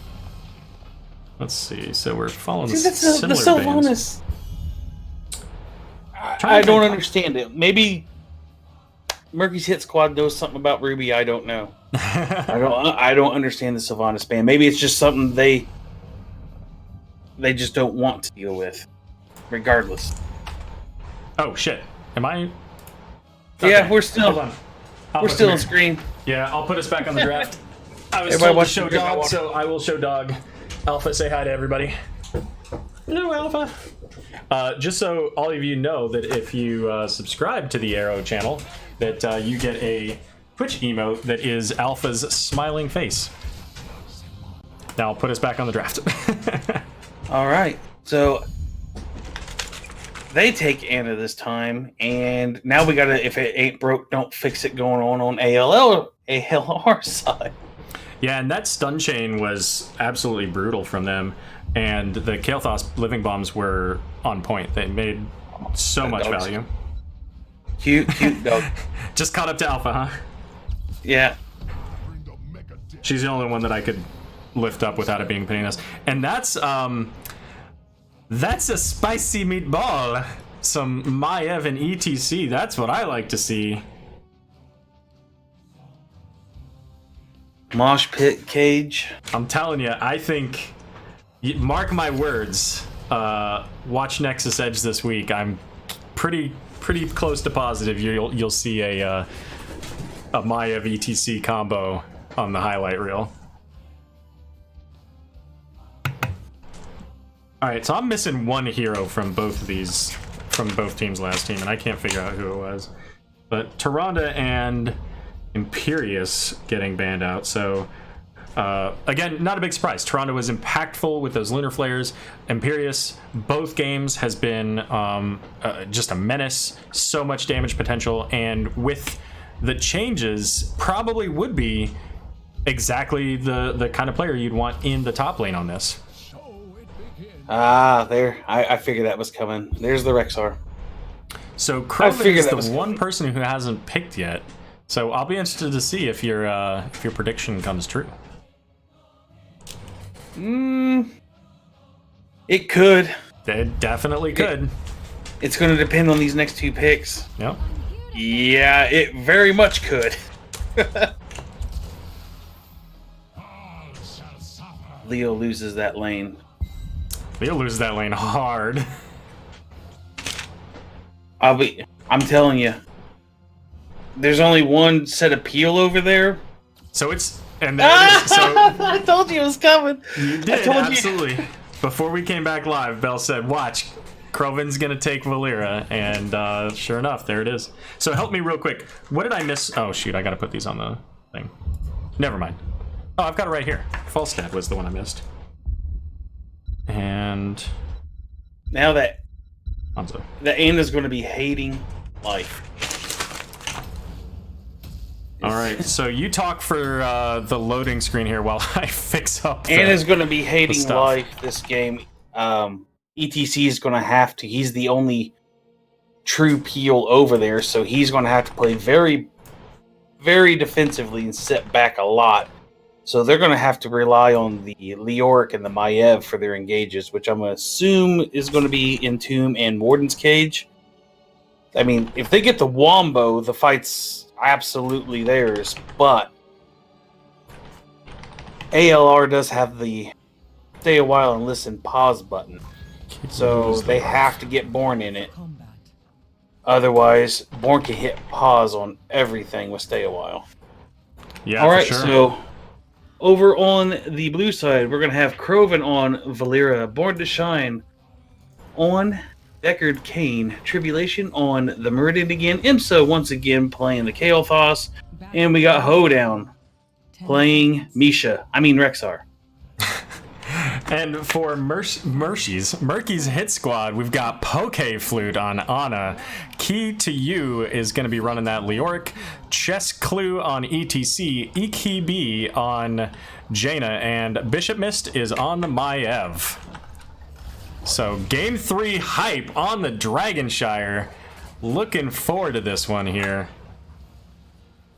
Let's see. So we're following Dude, similar the Sylvanas. I don't understand it. Maybe Murky's Hit Squad knows something about Ruby. I don't know. I don't understand the Sylvanas ban. Maybe it's just something they just don't want to deal with, regardless. Oh shit! Am I? Okay. Yeah, we're still. Hold on. We're still on screen. Yeah, I'll put us back on the draft. I was Everybody told to show watch dog, so I will show dog. Alpha, say hi to everybody. Hello, Alpha. Just so all of you know that if you subscribe to the Aero channel, that you get a Twitch emote that is Alpha's smiling face. Now I'll put us back on the draft. All right, so they take Anna this time, and now we gotta, if it ain't broke, don't fix it going on ALR side. Yeah, and that stun chain was absolutely brutal from them, and the Kael'thas living bombs were on point. They made so much value. Cute dog. Just caught up to Alpha, huh? Yeah. She's the only one that I could lift up without it being Paninas. And that's a spicy meatball. Some Maiev and ETC. That's what I like to see. Mosh pit cage. I'm telling you, I think, mark my words, watch Nexus Edge this week. I'm pretty close to positive you'll see a Maiev ETC combo on the highlight reel. All right, so I'm missing one hero from both teams last team, and I can't figure out who it was. But Tyrande and Imperius getting banned out. So again, not a big surprise. Tyrande was impactful with those lunar flares. Imperius, both games, has been just a menace. So much damage potential, and with the changes, probably would be exactly the kind of player you'd want in the top lane on this. There. I figured that was coming. There's the Rexar. So Krogan is the one person who hasn't picked yet. So I'll be interested to see if your prediction comes true. It could. It definitely could. It's going to depend on these next two picks. Yep. Yeah, it very much could. Leo loses that lane. Leo loses that lane hard. I'm telling you. There's only one set of peel over there. So it's... And there it is. So I told you it was coming. You did, absolutely. Before we came back live, Bell said, watch. Krovin's gonna take Valera, and sure enough, there it is. So help me real quick. What did I miss? Oh shoot, I gotta put these on the thing. Never mind. Oh, I've got it right here. Falstad was the one I missed. And now that Hanzo. The Anna's going to be hating life. All right, so you talk for the loading screen here while I fix up. Anna's going to be hating life this game. ETC is going to have to. He's the only true peel over there, so he's going to have to play very, very defensively and sit back a lot. So they're going to have to rely on the Leoric and the Maiev for their engages, which I'm going to assume is going to be Entomb and Warden's Cage. I mean, if they get the Wombo, the fight's absolutely theirs, but ALR does have the stay a while and listen pause button. So they have to get Born in it. Otherwise, Born can hit pause on everything with stay a while. Yeah, alright, for sure. So over on the blue side, we're going to have Krovan on Valera, Born to Shine on Deckard Cain, Tribulation on the Meridian again, IMSA once again playing the Kael'thas, and we got Hoedown playing Rexxar. And for Murky's hit squad, we've got Poke Flute on Ana. Key to You is going to be running that Leoric. Chess Clue on ETC. EKB on Jaina. And Bishop Mist is on the Maiev. So Game 3 hype on the Dragonshire. Looking forward to this one here.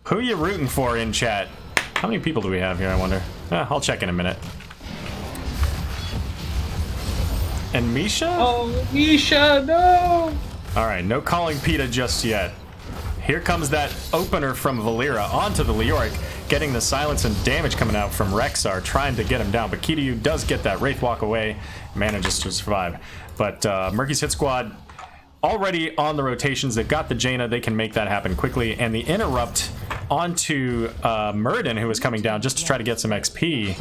Who you rooting for in chat? How many people do we have here, I wonder? I'll check in a minute. And Misha? Oh, Misha, no! Alright, no calling PETA just yet. Here comes that opener from Valera onto the Leoric, getting the silence and damage coming out from Rexxar, trying to get him down. But Key to You does get that Wraith Walk away, manages to survive. But Murky's hit squad already on the rotations. They've got the Jaina, they can make that happen quickly. And the interrupt onto Muradin, who was coming down just to try to get some XP.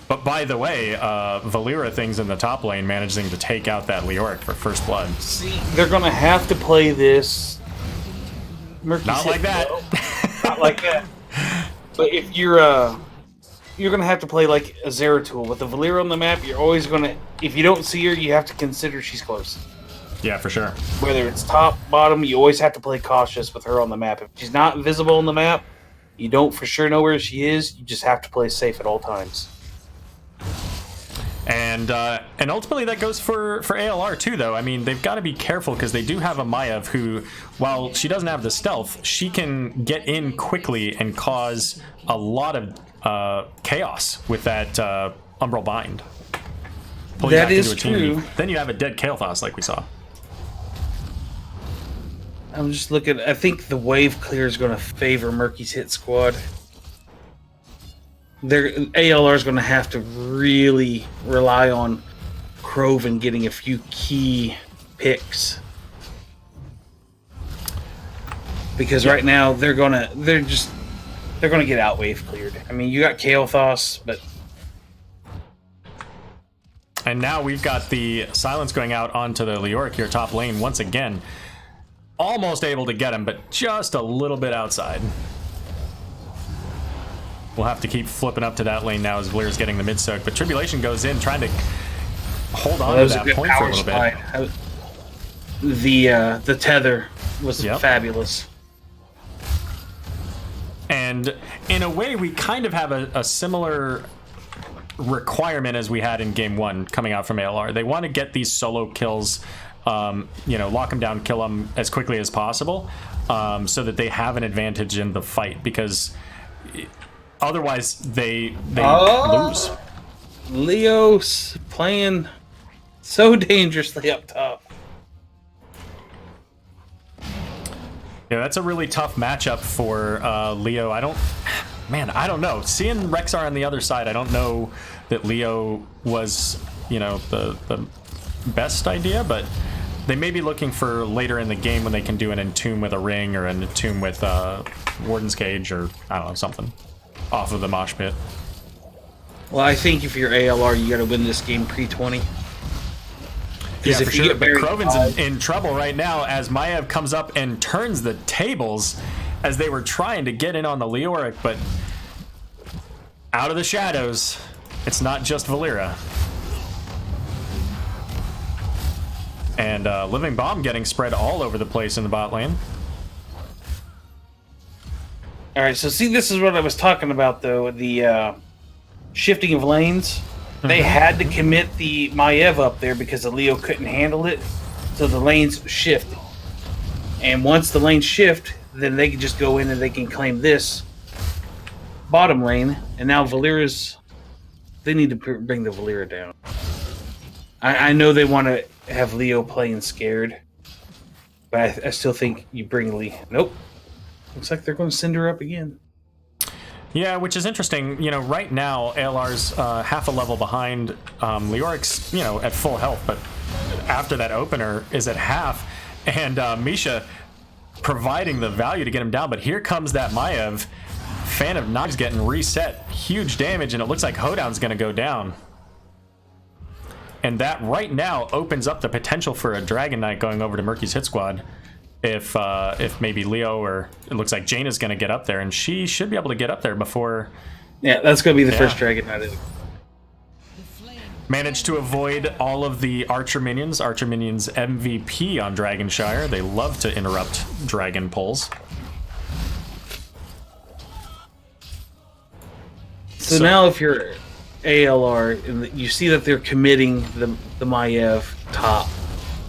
But by the way, Valera things in the top lane managing to take out that Leoric for first blood. See, they're going to have to play this. Not like that. Not like that. But if you're going to have to play like a Zeratul. With the Valera on the map, you're always going to, if you don't see her, you have to consider she's close. Yeah, for sure. Whether it's top, bottom, you always have to play cautious with her on the map. If she's not visible on the map, you don't for sure know where she is. You just have to play safe at all times. And ultimately that goes for ALR too, though. I mean, they've got to be careful because they do have a Maiev who, while she doesn't have the stealth, she can get in quickly and cause a lot of chaos with that Umbral Bind. Pull you that back is into a true. team. Then you have a dead Kael'thas like we saw. I'm just looking. I think the wave clear is going to favor Murky's hit squad. ALR is going to have to really rely on Krovan getting a few key picks, because right now they're gonna get out wave cleared. I mean, you got Kael'thas, but and now we've got the silence going out onto the Leoric here top lane once again, almost able to get him, but just a little bit outside. We'll have to keep flipping up to that lane now as Valera's getting the mid-soak. But Tribulation goes in, trying to hold on to that point for a little bit. The tether was fabulous. And in a way, we kind of have a similar requirement as we had in Game 1 coming out from ALR. They want to get these solo kills, lock them down, kill them as quickly as possible, so that they have an advantage in the fight, because otherwise, they lose. Leo's playing so dangerously up top. Yeah, that's a really tough matchup for Leo. I don't know. Seeing Rexxar on the other side, I don't know that Leo was, the best idea, but they may be looking for later in the game when they can do an Entomb with a ring or an Entomb with Warden's Cage or, I don't know, something off of the mosh pit. Well, I think if you're ALR, you got to win this game pre-20. Yeah, for if you sure. get But buried Kroven's in trouble right now as Maiev comes up and turns the tables as they were trying to get in on the Leoric, but out of the shadows, it's not just Valera. And Living Bomb getting spread all over the place in the bot lane. All right, so see, this is what I was talking about, though. The shifting of lanes. They had to commit the Maiev up there because the Leo couldn't handle it. So the lanes shift. And once the lanes shift, then they can just go in and they can claim this bottom lane. And now Valera's... They need to bring the Valera down. I know they want to have Leo playing scared. But I still think you bring Lee. Nope. Looks like they're going to send her up again. Yeah, which is interesting. You know, right now, ALR's half a level behind. Leoric's, you know, at full health, but after that opener is at half. And Misha providing the value to get him down. But here comes that Maiev. Fan of Nog's getting reset. Huge damage, and it looks like Hoedown's going to go down. And that right now opens up the potential for a Dragon Knight going over to Murky's hit squad. If maybe Leo or it looks like Jaina's going to get up there, and she should be able to get up there before. Yeah, that's going to be the first Dragon Knight. Managed to avoid all of the Archer Minions. Archer Minions MVP on Dragonshire. They love to interrupt Dragon pulls. So now if you're ALR and you see that they're committing the Maiev top,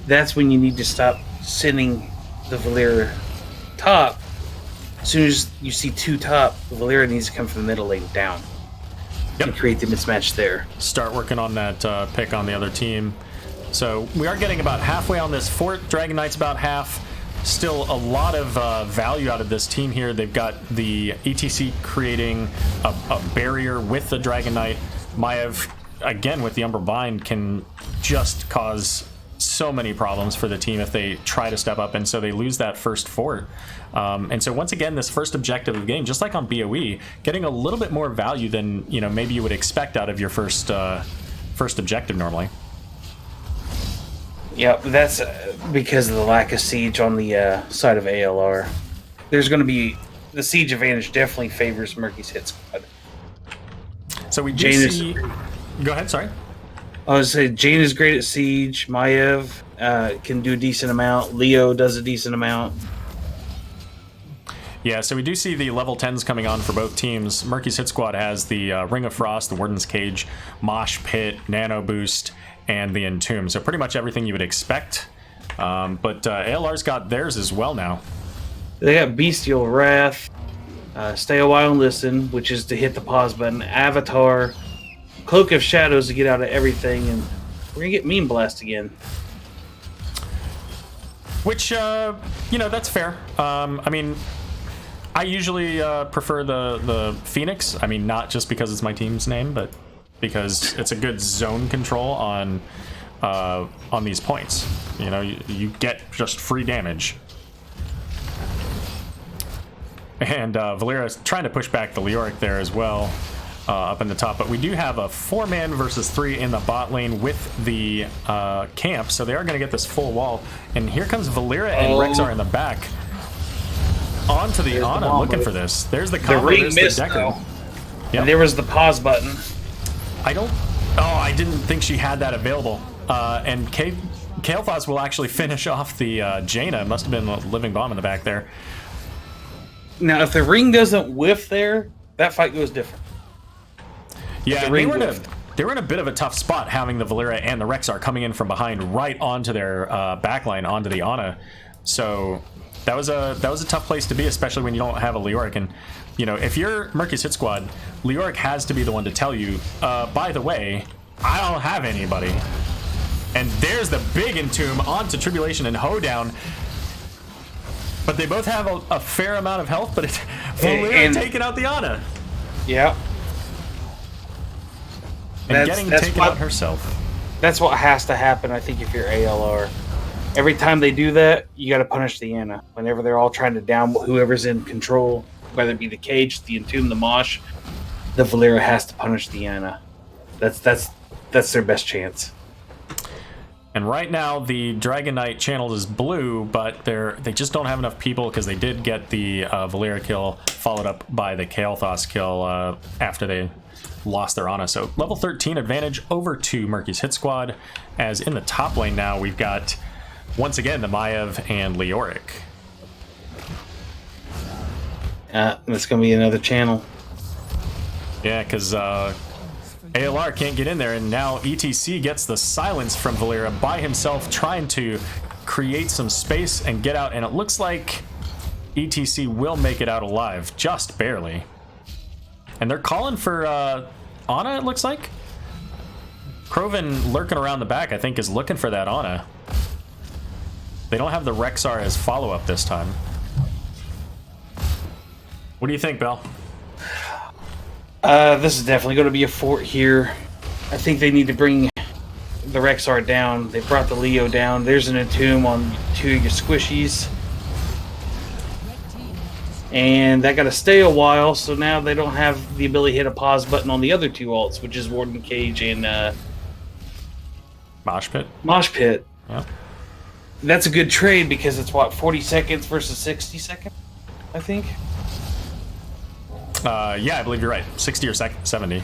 that's when you need to stop sending the Valera top. As soon as you see two top, the Valera needs to come from the middle lane down. Yep. And create the mismatch there. Start working on that pick on the other team. So we are getting about halfway on this fort. Dragon Knight's about half. Still a lot of value out of this team here. They've got the ETC creating a barrier with the Dragon Knight. Maiev, again, with the Umbra Bind, can just cause so many problems for the team if they try to step up, and so they lose that first fort. And so once again, this first objective of the game, just like on BOE, getting a little bit more value than maybe you would expect out of your first objective normally. Yeah, that's because of the lack of siege on the side of ALR. There's going to be the siege advantage definitely favors Murky's hit squad. So we do see. Go ahead. Sorry. I was say Jane is great at siege. Maiev can do a decent amount. Leo does a decent amount. Yeah, so we do see the level 10s coming on for both teams. Murky's hit squad has the Ring of Frost, the Warden's Cage, Mosh Pit, Nano Boost, and the Entomb. So pretty much everything you would expect. But ALR's got theirs as well now. They got Bestial Wrath, Stay a While and Listen, which is to hit the pause button, Avatar, Cloak of Shadows to get out of everything, and we're going to get Meme Blast again. Which, that's fair. I mean, I usually prefer the Phoenix. I mean, not just because it's my team's name, but because it's a good zone control on these points. You get just free damage. And Valera's trying to push back the Leoric there as well, up in the top. But we do have a 4-man versus 3 in the bot lane with the camp, so they are going to get this full wall. And here comes Valera and Rexar in the back. Onto the Ana, looking for this. There's the combo, ring missed, the Decker. Yep. And there was the pause button. I didn't think she had that available. And Kael'thas will actually finish off the Jaina. Must have been a Living Bomb in the back there. Now, if the ring doesn't whiff there, that fight goes different. Yeah, they were in a bit of a tough spot having the Valera and the Rexar coming in from behind right onto their backline, onto the Ana. So that was a tough place to be, especially when you don't have a Leoric. And if you're Murky's hit squad, Leoric has to be the one to tell you, by the way, I don't have anybody. And there's the big Entomb onto Tribulation and Hoedown. But they both have a fair amount of health, but it's Valera taking out the Ana. Yeah. And getting taken out herself. That's what has to happen, I think, if you're ALR. Every time they do that, you got to punish the Ana. Whenever they're all trying to down whoever's in control, whether it be the Cage, the Entomb, the Mosh, the Valera has to punish the Ana. That's their best chance. And right now, the Dragon Knight channel is blue, but they just don't have enough people because they did get the Valeera kill, followed up by the Kael'thas kill after they lost their Ana. So level 13 advantage over to Murky's hit squad, as in the top lane now we've got, once again, the Maiev and Leoric. That's going to be another channel. Yeah, because ALR can't get in there, and now ETC gets the silence from Valeera by himself, trying to create some space and get out, and it looks like ETC will make it out alive, just barely. And they're calling for Ana, it looks like. Kroven lurking around the back, I think, is looking for that Ana. They don't have the Rexar as follow-up this time. What do you think, Bell? This is definitely going to be a fort here. I think they need to bring the Rexar down. They brought the Leo down. There's an Entomb on 2 of your squishies. And that got to stay a while, so now they don't have the ability to hit a pause button on the other 2 ults, which is Warden Cage and Mosh Pit. Mosh Pit. Yeah. That's a good trade because it's, what, 40 seconds versus 60 seconds, I think? Yeah, I believe you're right. 60 or 70.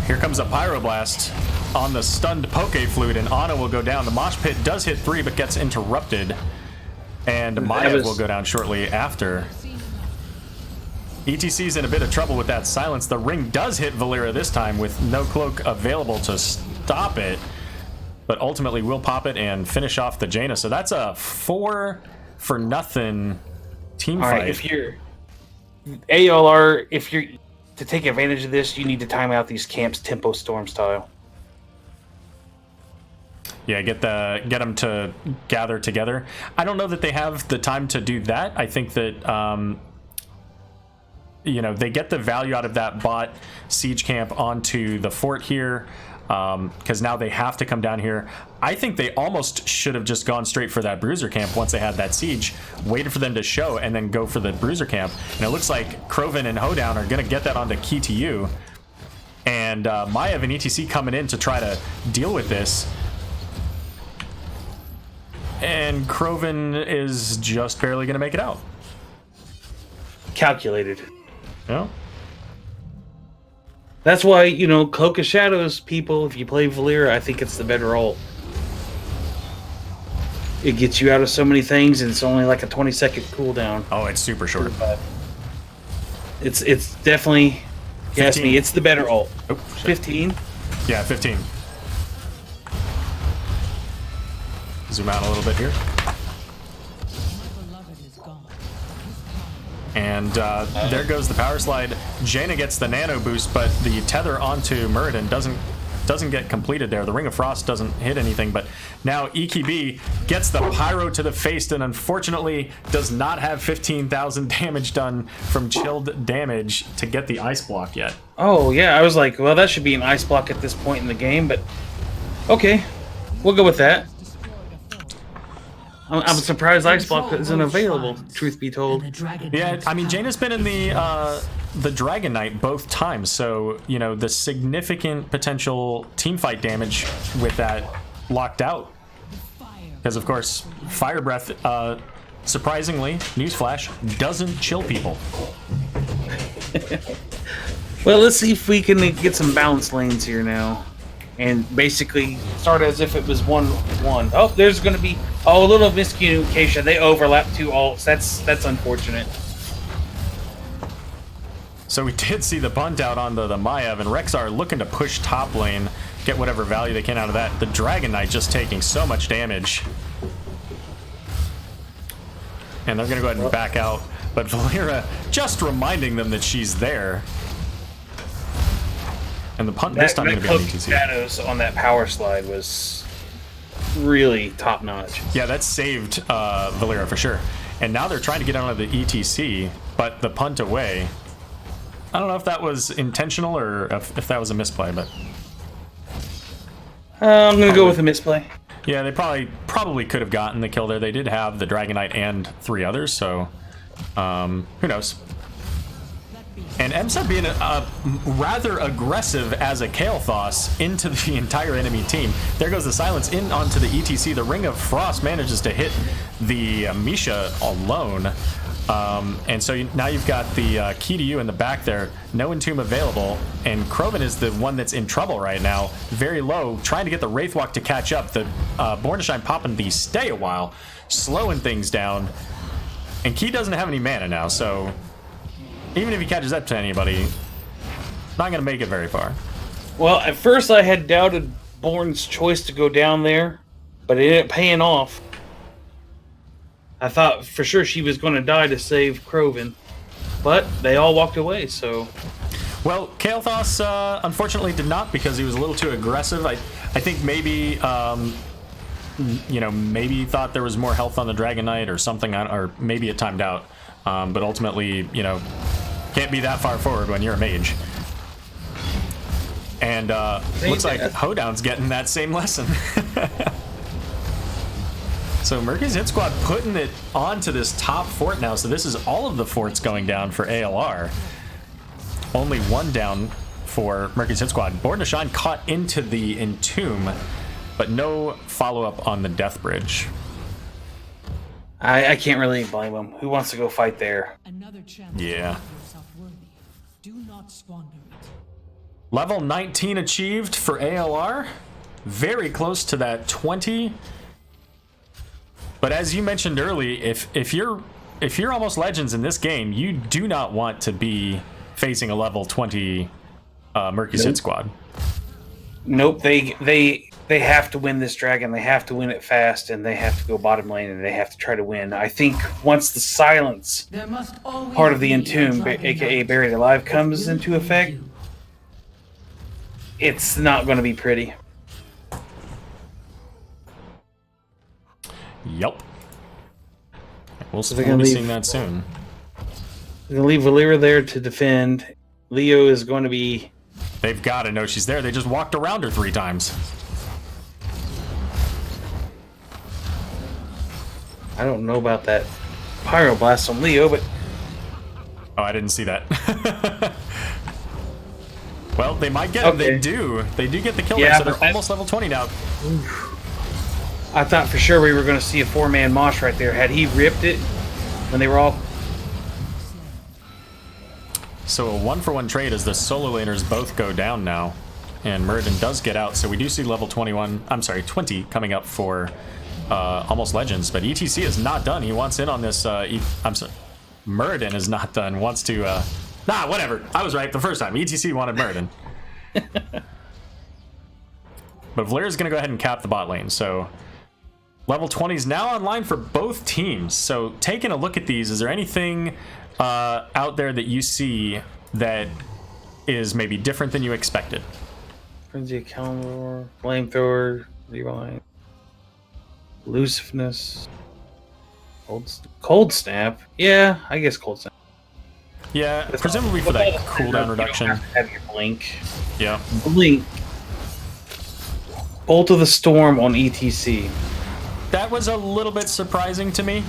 Here comes a Pyroblast on the stunned Poke Flute, and Ana will go down. The Mosh Pit does hit 3, but gets interrupted. And Maiev will go down shortly after. ETC's in a bit of trouble with that silence. The ring does hit Valeera this time with no cloak available to stop it, but ultimately will pop it and finish off the Jaina. So that's a 4-for-nothing team fight. All right, if you're ALR, if you're to take advantage of this, you need to time out these camps tempo storm style. Yeah, get them to gather together. I don't know that they have the time to do that. I think that they get the value out of that bot siege camp onto the fort here, because now they have to come down here. I think they almost should have just gone straight for that bruiser camp once they had that siege, waited for them to show, and then go for the bruiser camp. And it looks like Kroven and Hoedown are going to get that onto Key to You. And Maiev and ETC coming in to try to deal with this. And Kroven is just barely going to make it out. Calculated. Yeah. That's why, Cloak of Shadows, people, if you play Valeera, I think it's the better ult. It gets you out of so many things, and it's only like a 20-second cooldown. Oh, it's super short. It's definitely, if you ask me, it's the better ult. Oh, 15? Yeah, 15. Zoom out a little bit here. And there goes the power slide. Jaina gets the nano boost, but the tether onto Muradin doesn't get completed there. The Ring of Frost doesn't hit anything, but now EKB gets the pyro to the face and unfortunately does not have 15,000 damage done from chilled damage to get the ice block yet. Oh, yeah, I was like, well, that should be an ice block at this point in the game, but okay, we'll go with that. I'm surprised Ice Block isn't available, truth be told. Yeah, I mean, Jaina's been in the Dragon Knight both times, so, the significant potential teamfight damage with that locked out. Because, of course, Fire Breath, surprisingly, newsflash, doesn't chill people. Well, let's see if we can get some balance lanes here now. And basically start as if it was 1-1. Oh, there's going to be a little miscommunication. They overlap 2 ults. That's unfortunate. So we did see the bunt out on the Maiev, and Rexar looking to push top lane, get whatever value they can out of that. The Dragon Knight just taking so much damage. And they're going to go ahead and back out. But Valeera just reminding them that she's there. And the punt this time going to be on ETC. Shadows on that power slide was really top notch. Yeah, that saved Valeera for sure. And now they're trying to get onto the ETC, but the punt away. I don't know if that was intentional or if that was a misplay, but I'm going to go with a misplay. Yeah, they probably could have gotten the kill there. They did have the Dragon Knight and 3 others, so who knows? And EMSA being rather aggressive as a Kael'thas into the entire enemy team. There goes the silence in onto the ETC. The Ring of Frost manages to hit the Misha alone. And so now you've got the key to you in the back there. No Entomb available. And Krovan is the one that's in trouble right now. Very low, trying to get the Wraithwalk to catch up. The Born to Shine popping the stay a while, slowing things down. And Key doesn't have any mana now, so even if he catches up to anybody, not going to make it very far. Well, at first I had doubted Born's choice to go down there, but it ended up paying off. I thought for sure she was going to die to save Krovan, but they all walked away, so... Well, Kael'thas unfortunately did not, because he was a little too aggressive. I think maybe... maybe he thought there was more health on the Dragon Knight or something, or maybe it timed out. But ultimately, can't be that far forward when you're a mage. And looks like Hoedown's getting that same lesson. So Murky's hit squad putting it onto this top fort now. So this is all of the forts going down for ALR. Only one down for Murky's hit squad. Born to Shine caught into the Entomb, but no follow-up on the Death Bridge. I can't really blame him. Who wants to go fight there? Yeah. Do not squander it. Level 19 achieved for ALR. Very close to that 20. But as you mentioned early, if you're almost legends in this game, you do not want to be facing a level 20 Murky's hit squad. Nope, they have to win this dragon. They have to win it fast, and they have to go bottom lane, and they have to try to win. I think once the silence part of the Entomb, aka Buried Alive, comes into effect, it's not going to be pretty. Yep. We'll be seeing that soon. They're going to leave Valeera there to defend. Leo is going to be... They've got to know she's there. They just walked around her 3 times. I don't know about that Pyroblast on Leo, but... Oh, I didn't see that. Well, they might get him. They do. They do get the kill there, so they're almost level 20 now. I thought for sure we were going to see a 4-man mosh right there. Had he ripped it when they were all... So a 1-for-1 trade as the solo laners both go down now. And Muradin does get out, so we do see level 20 coming up for Almost Legends. But ETC is not done. He wants in on this... Muradin is not done. Wants to... whatever. I was right the first time. ETC wanted Muradin. But Valeera's going to go ahead and cap the bot lane, so... Level 20 is now online for both teams. So taking a look at these, is there anything out there that you see that is maybe different than you expected? Frenzy, Calmar, Flamethrower, Rewind, Elusiveness, Cold Snap. Yeah, I guess Cold Snap. Yeah, presumably for that cooldown reduction. You don't have to have your Blink. Yeah. Blink. Bolt of the Storm on ETC. That was a little bit surprising to me.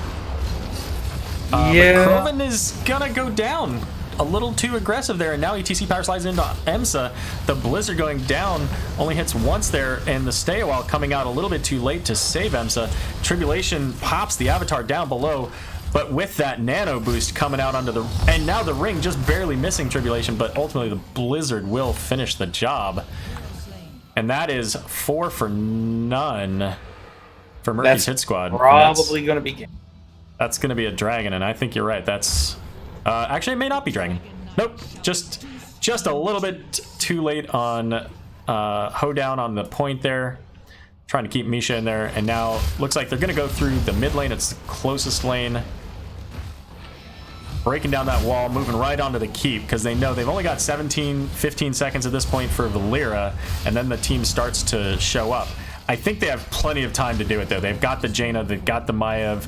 Yeah. But Krovan is gonna go down a little too aggressive there, and now ETC power slides into EMSA. The Blizzard going down only hits once there, and the Stay a While coming out a little bit too late to save EMSA. Tribulation pops the Avatar down below, but with that nano boost coming out onto the... And now the Ring just barely missing Tribulation, but ultimately the Blizzard will finish the job. And that is 4 for none for Murky's hit squad. Probably going to be... That's going to be a dragon, and I think you're right. That's actually, it may not be dragon. Nope, just a little bit too late on Hoedown on the point there, trying to keep Misha in there, and now looks like they're going to go through the mid lane. It's the closest lane, breaking down that wall, moving right onto the keep, because they know they've only got 15 seconds at this point for Valeera, and then the team starts to show up. I think they have plenty of time to do it, though. They've got the Jaina, they've got the Maiev.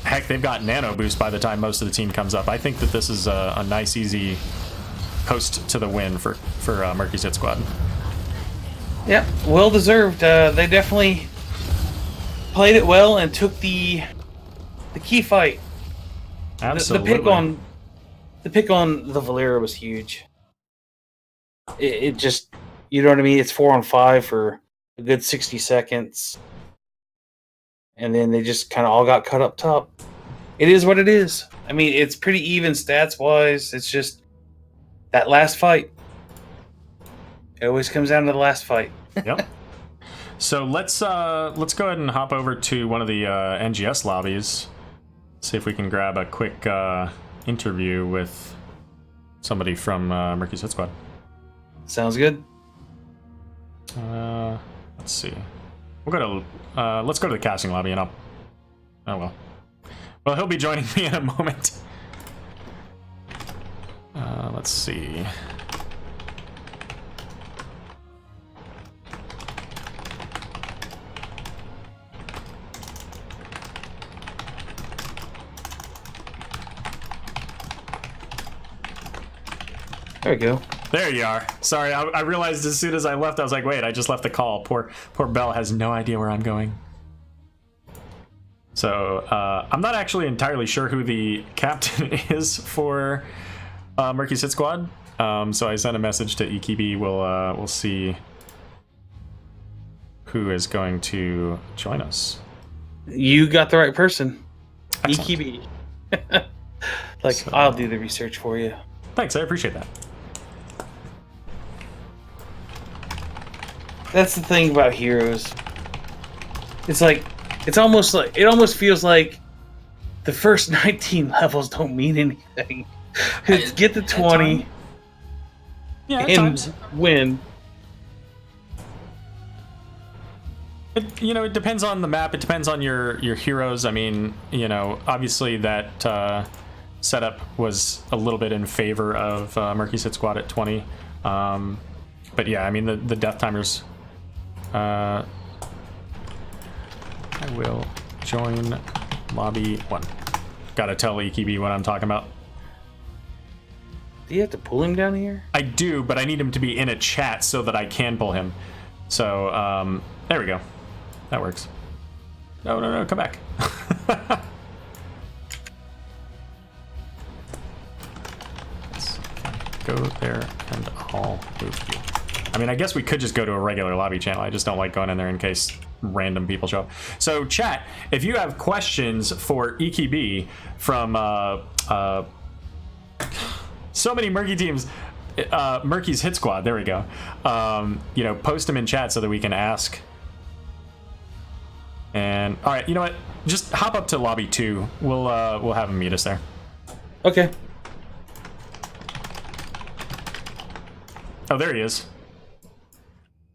Heck, they've got nano boost by the time most of the team comes up. I think that this is a nice, easy coast to the win for Murky's hit squad. Yeah, well deserved. They definitely played it well and took the key fight. Absolutely. The the pick on the Valera was huge. It just, you know what I mean? It's 4-on-5 for a good 60 seconds. And then they just kind of all got cut up top. It is what it is. I mean, it's pretty even stats-wise. It's just that last fight. It always comes down to the last fight. Yep. So let's go ahead and hop over to one of the NGS lobbies. See if we can grab a quick interview with somebody from Murky's Hit Squad. Sounds good. Let's see. We'll go to let's go to the casting lobby and I'll. Oh well. Well, he'll be joining me in a moment. Let's see. There we go. There you are. Sorry, I realized as soon as I left, I was like, wait, I just left the call. Poor Belle has no idea where I'm going. So, I'm not actually entirely sure who the captain is for Murky's Hit Squad. So I sent a message to EKB. We'll see who is going to join us. You got the right person. Excellent. EKB. So, I'll do the research for you. Thanks, I appreciate that. That's the thing about Heroes. It's like, it almost feels like the first 19 levels don't mean anything. Get the 20 and win. It depends on the map. It depends on your heroes. I mean, obviously that setup was a little bit in favor of Murky's Hit Squad at 20. But yeah, I mean, the death timers. I will join lobby 1. Gotta tell EKB what I'm talking about. Do you have to pull him down here? I do, but I need him to be in a chat so that I can pull him. So, there we go. That works. No, come back. Let's go there and I'll move you. I mean, I guess we could just go to a regular lobby channel. I just don't like going in there in case random people show up. So, chat, if you have questions for EKB from so many Murky teams, Murky's Hit Squad, there we go. Post them in chat so that we can ask. And all right, you know what? Just hop up to lobby 2. We'll have him meet us there. Okay. Oh, there he is.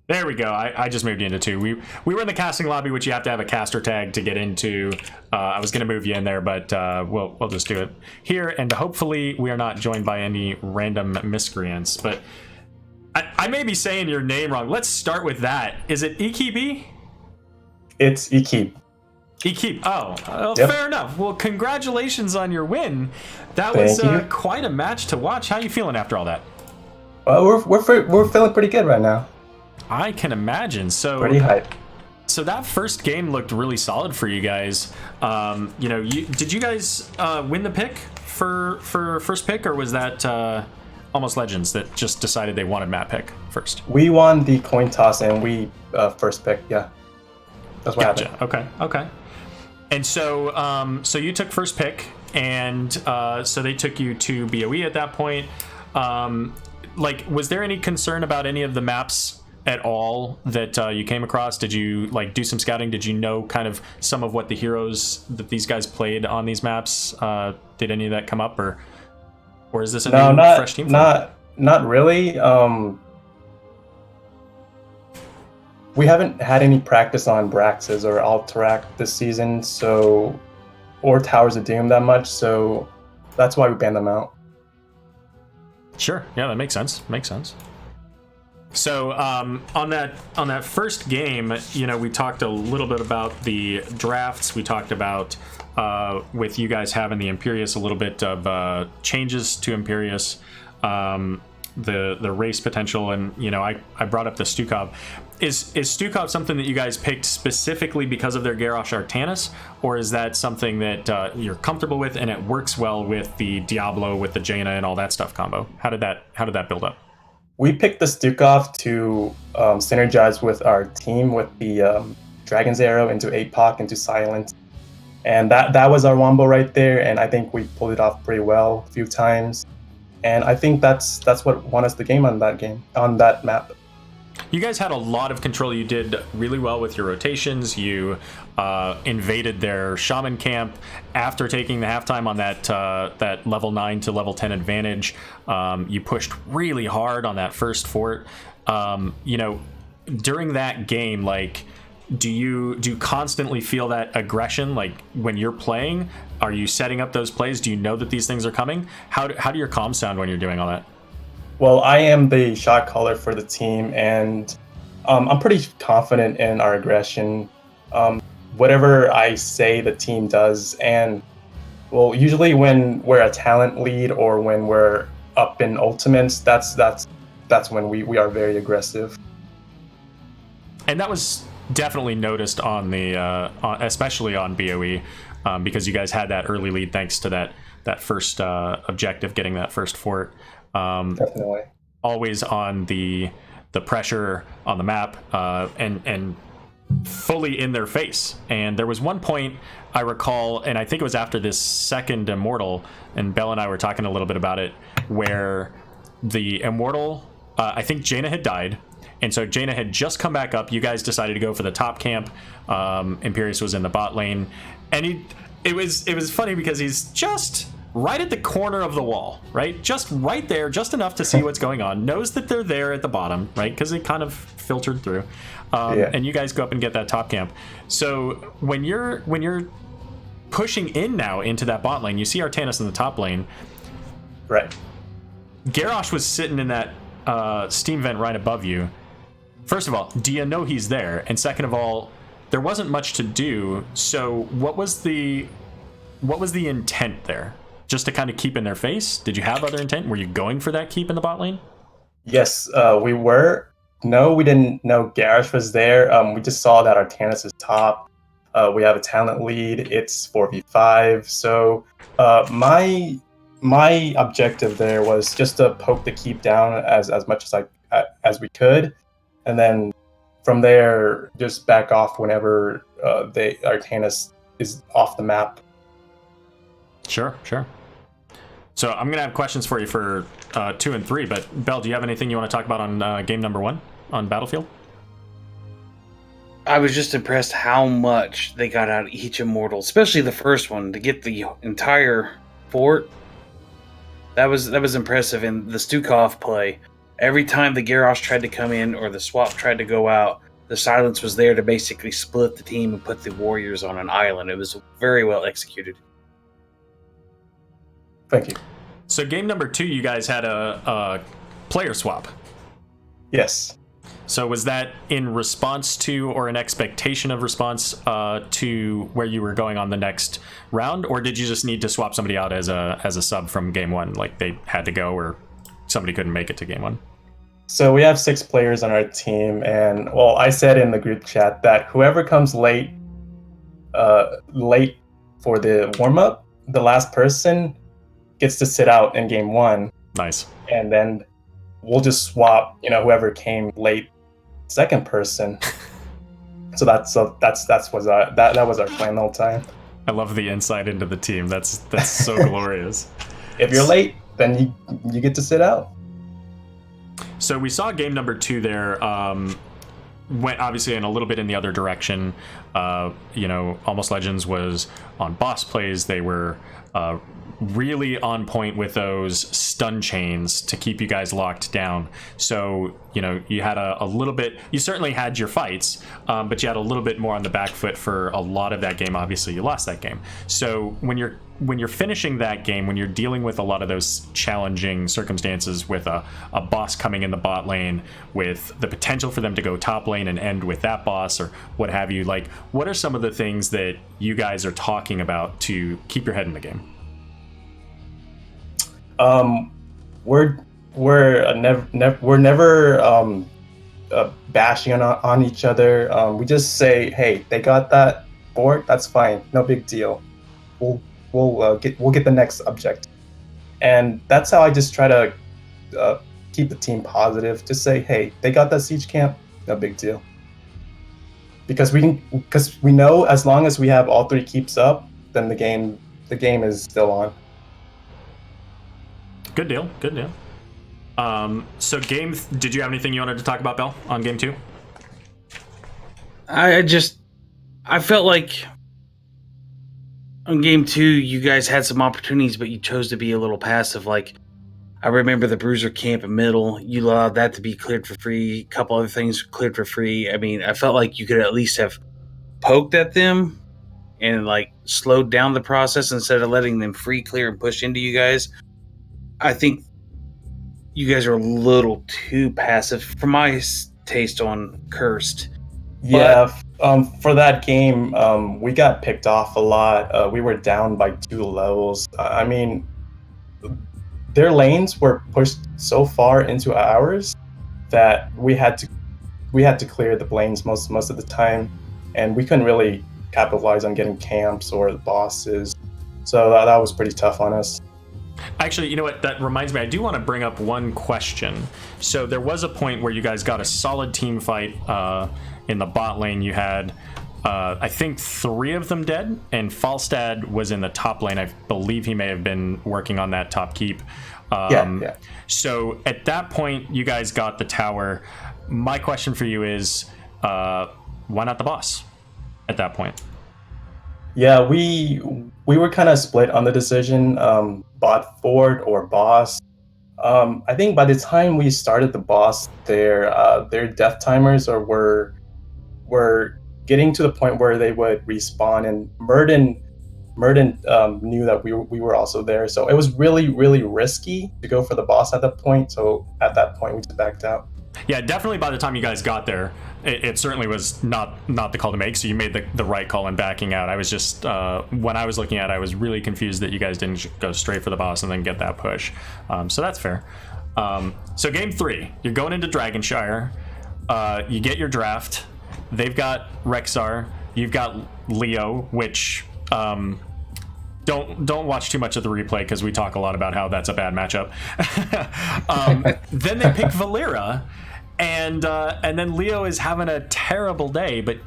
There we go. I just moved you into 2. We were in the casting lobby, which you have to have a caster tag to get into. I was going to move you in there, but we'll just do it here. And hopefully we are not joined by any random miscreants. But I may be saying your name wrong. Let's start with that. Is it EKB? It's Ekeb. Ekeb. Oh, Yep. Fair enough. Well, congratulations on your win. That Thank was you. quite a match to watch. How you feeling after all that? Well, we're feeling pretty good right now. I can imagine. So Pretty hype. So that first game looked really solid for you guys. Did you guys win the pick for first pick, or was that Almost Legends that just decided they wanted map pick first? We won the coin toss and we first pick. Yeah, that's what Gotcha. happened. Okay. And so so you took first pick, and so they took you to BOE at that point. Was there any concern about any of the maps at all that you came across? Did you do some scouting? Did you know kind of some of what the heroes that these guys played on these maps? Did any of that come up, or is this a new fresh team? Not really. We haven't had any practice on Braxes or Alterac this season, or Towers of Doom that much, so that's why we banned them out. Sure. Yeah, that makes sense. So on that first game, we talked a little bit about the drafts. We talked about with you guys having the Imperius, a little bit of changes to Imperius. the race potential, and I brought up the Stukov. Is Stukov something that you guys picked specifically because of their Garrosh Artanis, or is that something that you're comfortable with and it works well with the Diablo, with the Jaina, and all that stuff combo? How did that build up? We picked the Stukov to synergize with our team with the Dragon's Aero into APOC into Silent, and that was our wombo right there. And I think we pulled it off pretty well a few times, and I think that's what won us the game on that map. You guys had a lot of control. You did really well with your rotations. You invaded their shaman camp after taking the halftime on that level 9 to level 10 advantage. You pushed really hard on that first fort. During that game, like, do you constantly feel that aggression? Like, when you're playing, are you setting up those plays? Do you know that these things are coming? How do your comms sound when you're doing all that? Well, I am the shot caller for the team, and I'm pretty confident in our aggression. Whatever I say, the team does. And, well, usually when we're a talent lead or when we're up in ultimates, that's when we are very aggressive. And that was definitely noticed on the especially on BOE, because you guys had that early lead thanks to that first objective, getting that first fort. Definitely. Always on the pressure on the map, and fully in their face. And there was one point I recall, and I think it was after this second Immortal, and Bell and I were talking a little bit about it, where the Immortal, I think Jaina had died, and so Jaina had just come back up. You guys decided to go for the top camp. Imperius was in the bot lane, and it was funny because he's just right at the corner of the wall, right? Just right there, just enough to see what's going on. Knows that they're there at the bottom, right? Because it kind of filtered through. And you guys go up and get that top camp. So when you're pushing in now into that bot lane, you see Artanis in the top lane. Right. Garrosh was sitting in that steam vent right above you. First of all, do you know he's there? And second of all, there wasn't much to do. So what was the intent there? Just to kind of keep in their face? Did you have other intent? Were you going for that keep in the bot lane? Yes, we were. No, we didn't know Garrosh was there. We just saw that Artanis is top. We have a talent lead. It's 4v5. So my objective there was just to poke the keep down as much as we could, and then from there just back off whenever Artanis is off the map. Sure. So I'm going to have questions for you for 2 and 3, but Bell, do you have anything you want to talk about on game number 1 on Battlefield? I was just impressed how much they got out of each Immortal, especially the first one, to get the entire fort. That was impressive. And the Stukov play, every time the Garrosh tried to come in or the swap tried to go out, the Silence was there to basically split the team and put the warriors on an island. It was very well executed. Thank you. So game number 2, you guys had a player swap. Yes. So was that in response to, or an expectation of response to where you were going on the next round, or did you just need to swap somebody out as a sub from game 1, like they had to go, or somebody couldn't make it to game 1? So we have 6 players on our team, and well, I said in the group chat that whoever comes late for the warm up, the last person gets to sit out in game 1. Nice. And then we'll just swap, whoever came late, second person. So that was our plan the whole time. I love the insight into the team. That's so glorious. If you're late, then you get to sit out. So we saw game number 2 there. Went obviously in a little bit in the other direction. Almost Legends was on boss plays. They were really on point with those stun chains to keep you guys locked down. So you had a little bit, you certainly had your fights, but you had a little bit more on the back foot for a lot of that game. Obviously you lost that game. So when you're finishing that game, when you're dealing with a lot of those challenging circumstances with a boss coming in the bot lane, with the potential for them to go top lane and end with that boss or what have you, like, what are some of the things that you guys are talking about to keep your head in the game? we're never bashing on each other. We just say, hey, they got that board, that's fine, no big deal. We'll get the next object, and that's how I just try to keep the team positive. Just say, hey, they got that siege camp, no big deal. Because we know as long as we have all 3 keeps up, then the game is still on. Good deal. Good deal. So did you have anything you wanted to talk about, Bell, on game 2? I felt like on game 2 you guys had some opportunities, but you chose to be a little passive. Like, I remember the bruiser camp in middle, you allowed that to be cleared for free, a couple other things cleared for free. I mean, I felt like you could at least have poked at them and like slowed down the process instead of letting them free clear and push into you guys. I think you guys are a little too passive for my taste on Cursed. Yeah, for that game, we got picked off a lot. We were down by 2 levels. I mean, their lanes were pushed so far into ours that we had to clear the lanes most of the time, and we couldn't really capitalize on getting camps or the bosses. So that was pretty tough on us. Actually, you know what? That reminds me, I do want to bring up one question. So there was a point where you guys got a solid team fight in the bot lane. You had, I think, 3 of them dead, and Falstad was in the top lane. I believe he may have been working on that top keep. Yeah. So at that point, you guys got the tower. My question for you is, why not the boss at that point? Yeah, we were kind of split on the decision, bot fort or boss. I think by the time we started the boss, their death timers were getting to the point where they would respawn, and Murden knew that we were also there, so it was really, really risky to go for the boss at that point. So at that point, we just backed out. Yeah, definitely by the time you guys got there, it certainly was not the call to make, so you made the right call in backing out. I was just, when I was looking at it, I was really confused that you guys didn't go straight for the boss and then get that push. So that's fair. So game 3, you're going into Dragonshire. You get your draft. They've got Rexar. You've got Leo, which... Don't watch too much of the replay because we talk a lot about how that's a bad matchup. Then they pick Valera, and then Leo is having a terrible day. But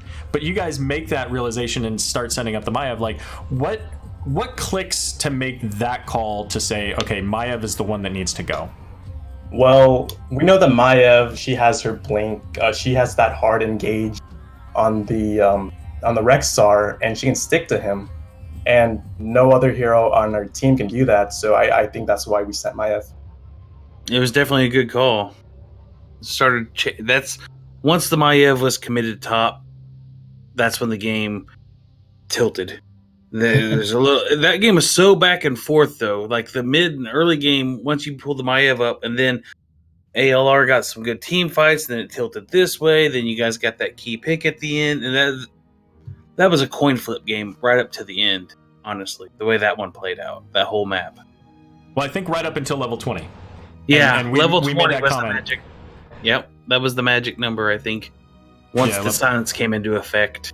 you guys make that realization and start sending up the Maiev. Like, what clicks to make that call to say, okay, Maiev is the one that needs to go? Well, we know that Maiev, she has her blink. She has that hard engage on the Rexar, and she can stick to him. And no other hero on our team can do that, so I think that's why we sent Maiev. It was definitely a good call. That's once the Maiev was committed top, that's when the game tilted. There's a little that game was so back and forth though. Like the mid and early game, once you pulled the Maiev up, and then ALR got some good team fights, then it tilted this way. Then you guys got that key pick at the end, and that was a coin flip game right up to the end, honestly, the way that one played out, that whole map. Well, I think right up until level 20. Yeah, and level we 20 made that was comment. the magic. Yep, that was the magic number, I think, once the silence came into effect.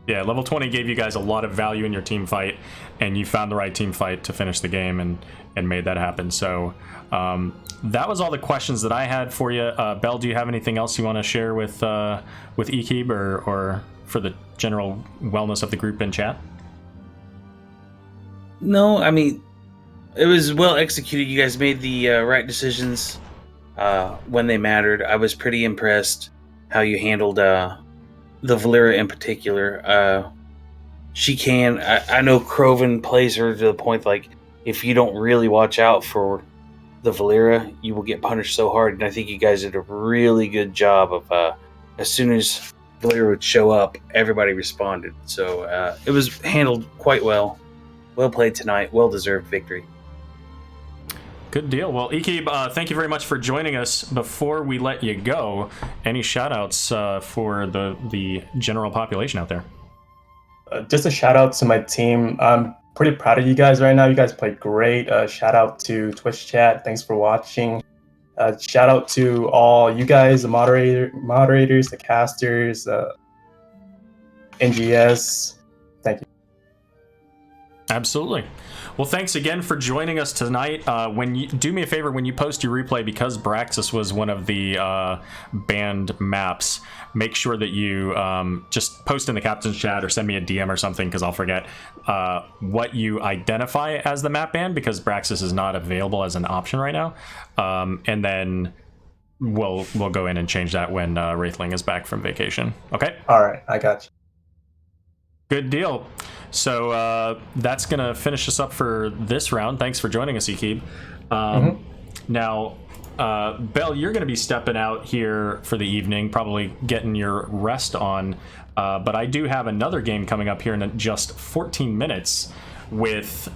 Yeah, level 20 gave you guys a lot of value in your team fight, and you found the right team fight to finish the game and made that happen. So that was all the questions that I had for you. Bell, do you have anything else you want to share with Ekeb or for the general wellness of the group in chat? No, I mean, it was well executed. You guys made the right decisions when they mattered. I was pretty impressed how you handled the Valera in particular. She can. I know Croven plays her to the point like if you don't really watch out for the Valera, you will get punished so hard. And I think you guys did a really good job of as soon as Valera would show up, everybody responded. So it was handled quite well. Well played tonight. Well-deserved victory. Good deal. Well, Ekeb, thank you very much for joining us. Before we let you go, any shout-outs for the general population out there? Just a shout-out to my team. I'm pretty proud of you guys right now. You guys played great. Shout-out to Twitch chat. Thanks for watching. Shout out to all you guys, the moderators, the casters, NGS. Thank you. Absolutely. Well, thanks again for joining us tonight. When you do me a favor, when you post your replay, because Braxis was one of the banned maps, make sure that you just post in the captain's chat or send me a DM or something, because I'll forget what you identify as the map ban, because Braxis is not available as an option right now. And then we'll go in and change that when Wraithling is back from vacation. Okay. All right, I got you. Good deal. So that's going to finish us up for this round. Thanks for joining us, Ekib. Now, Bell, you're going to be stepping out here for the evening, probably getting your rest on. But I do have another game coming up here in just 14 minutes with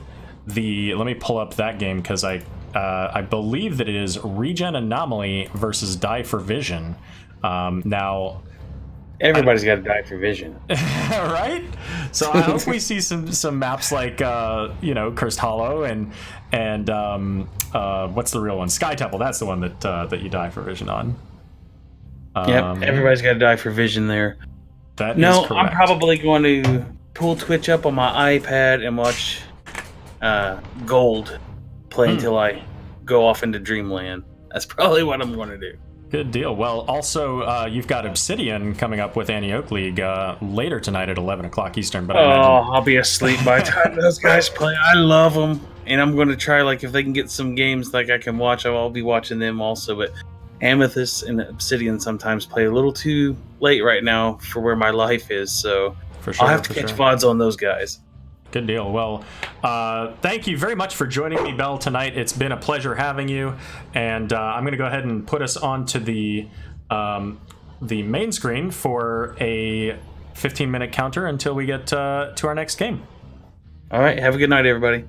the... Let me pull up that game, because I believe that it is Regen Anomaly versus Die for Vision. Now... Everybody's got to die for vision, right? So I hope we see some maps like Cursed Hollow and what's the real one? Sky Temple. That's the one that you die for vision on. Yep, everybody's got to die for vision there. That is correct. I'm probably going to pull Twitch up on my iPad and watch Gold play until I go off into Dreamland. That's probably what I'm going to do. Good deal. Well, also, you've got Obsidian coming up with Annie Oak League later tonight at 11 o'clock Eastern. But I'll be asleep by the time those guys play. I love them. And I'm going to try, if they can get some games I can watch, I'll be watching them also. But Amethyst and Obsidian sometimes play a little too late right now for where my life is. So for sure, I'll have to catch VODs on those guys. Good deal. Well, thank you very much for joining me, Bell, tonight. It's been a pleasure having you, and I'm going to go ahead and put us onto the main screen for a 15-minute counter until we get to our next game. All right. Have a good night, everybody.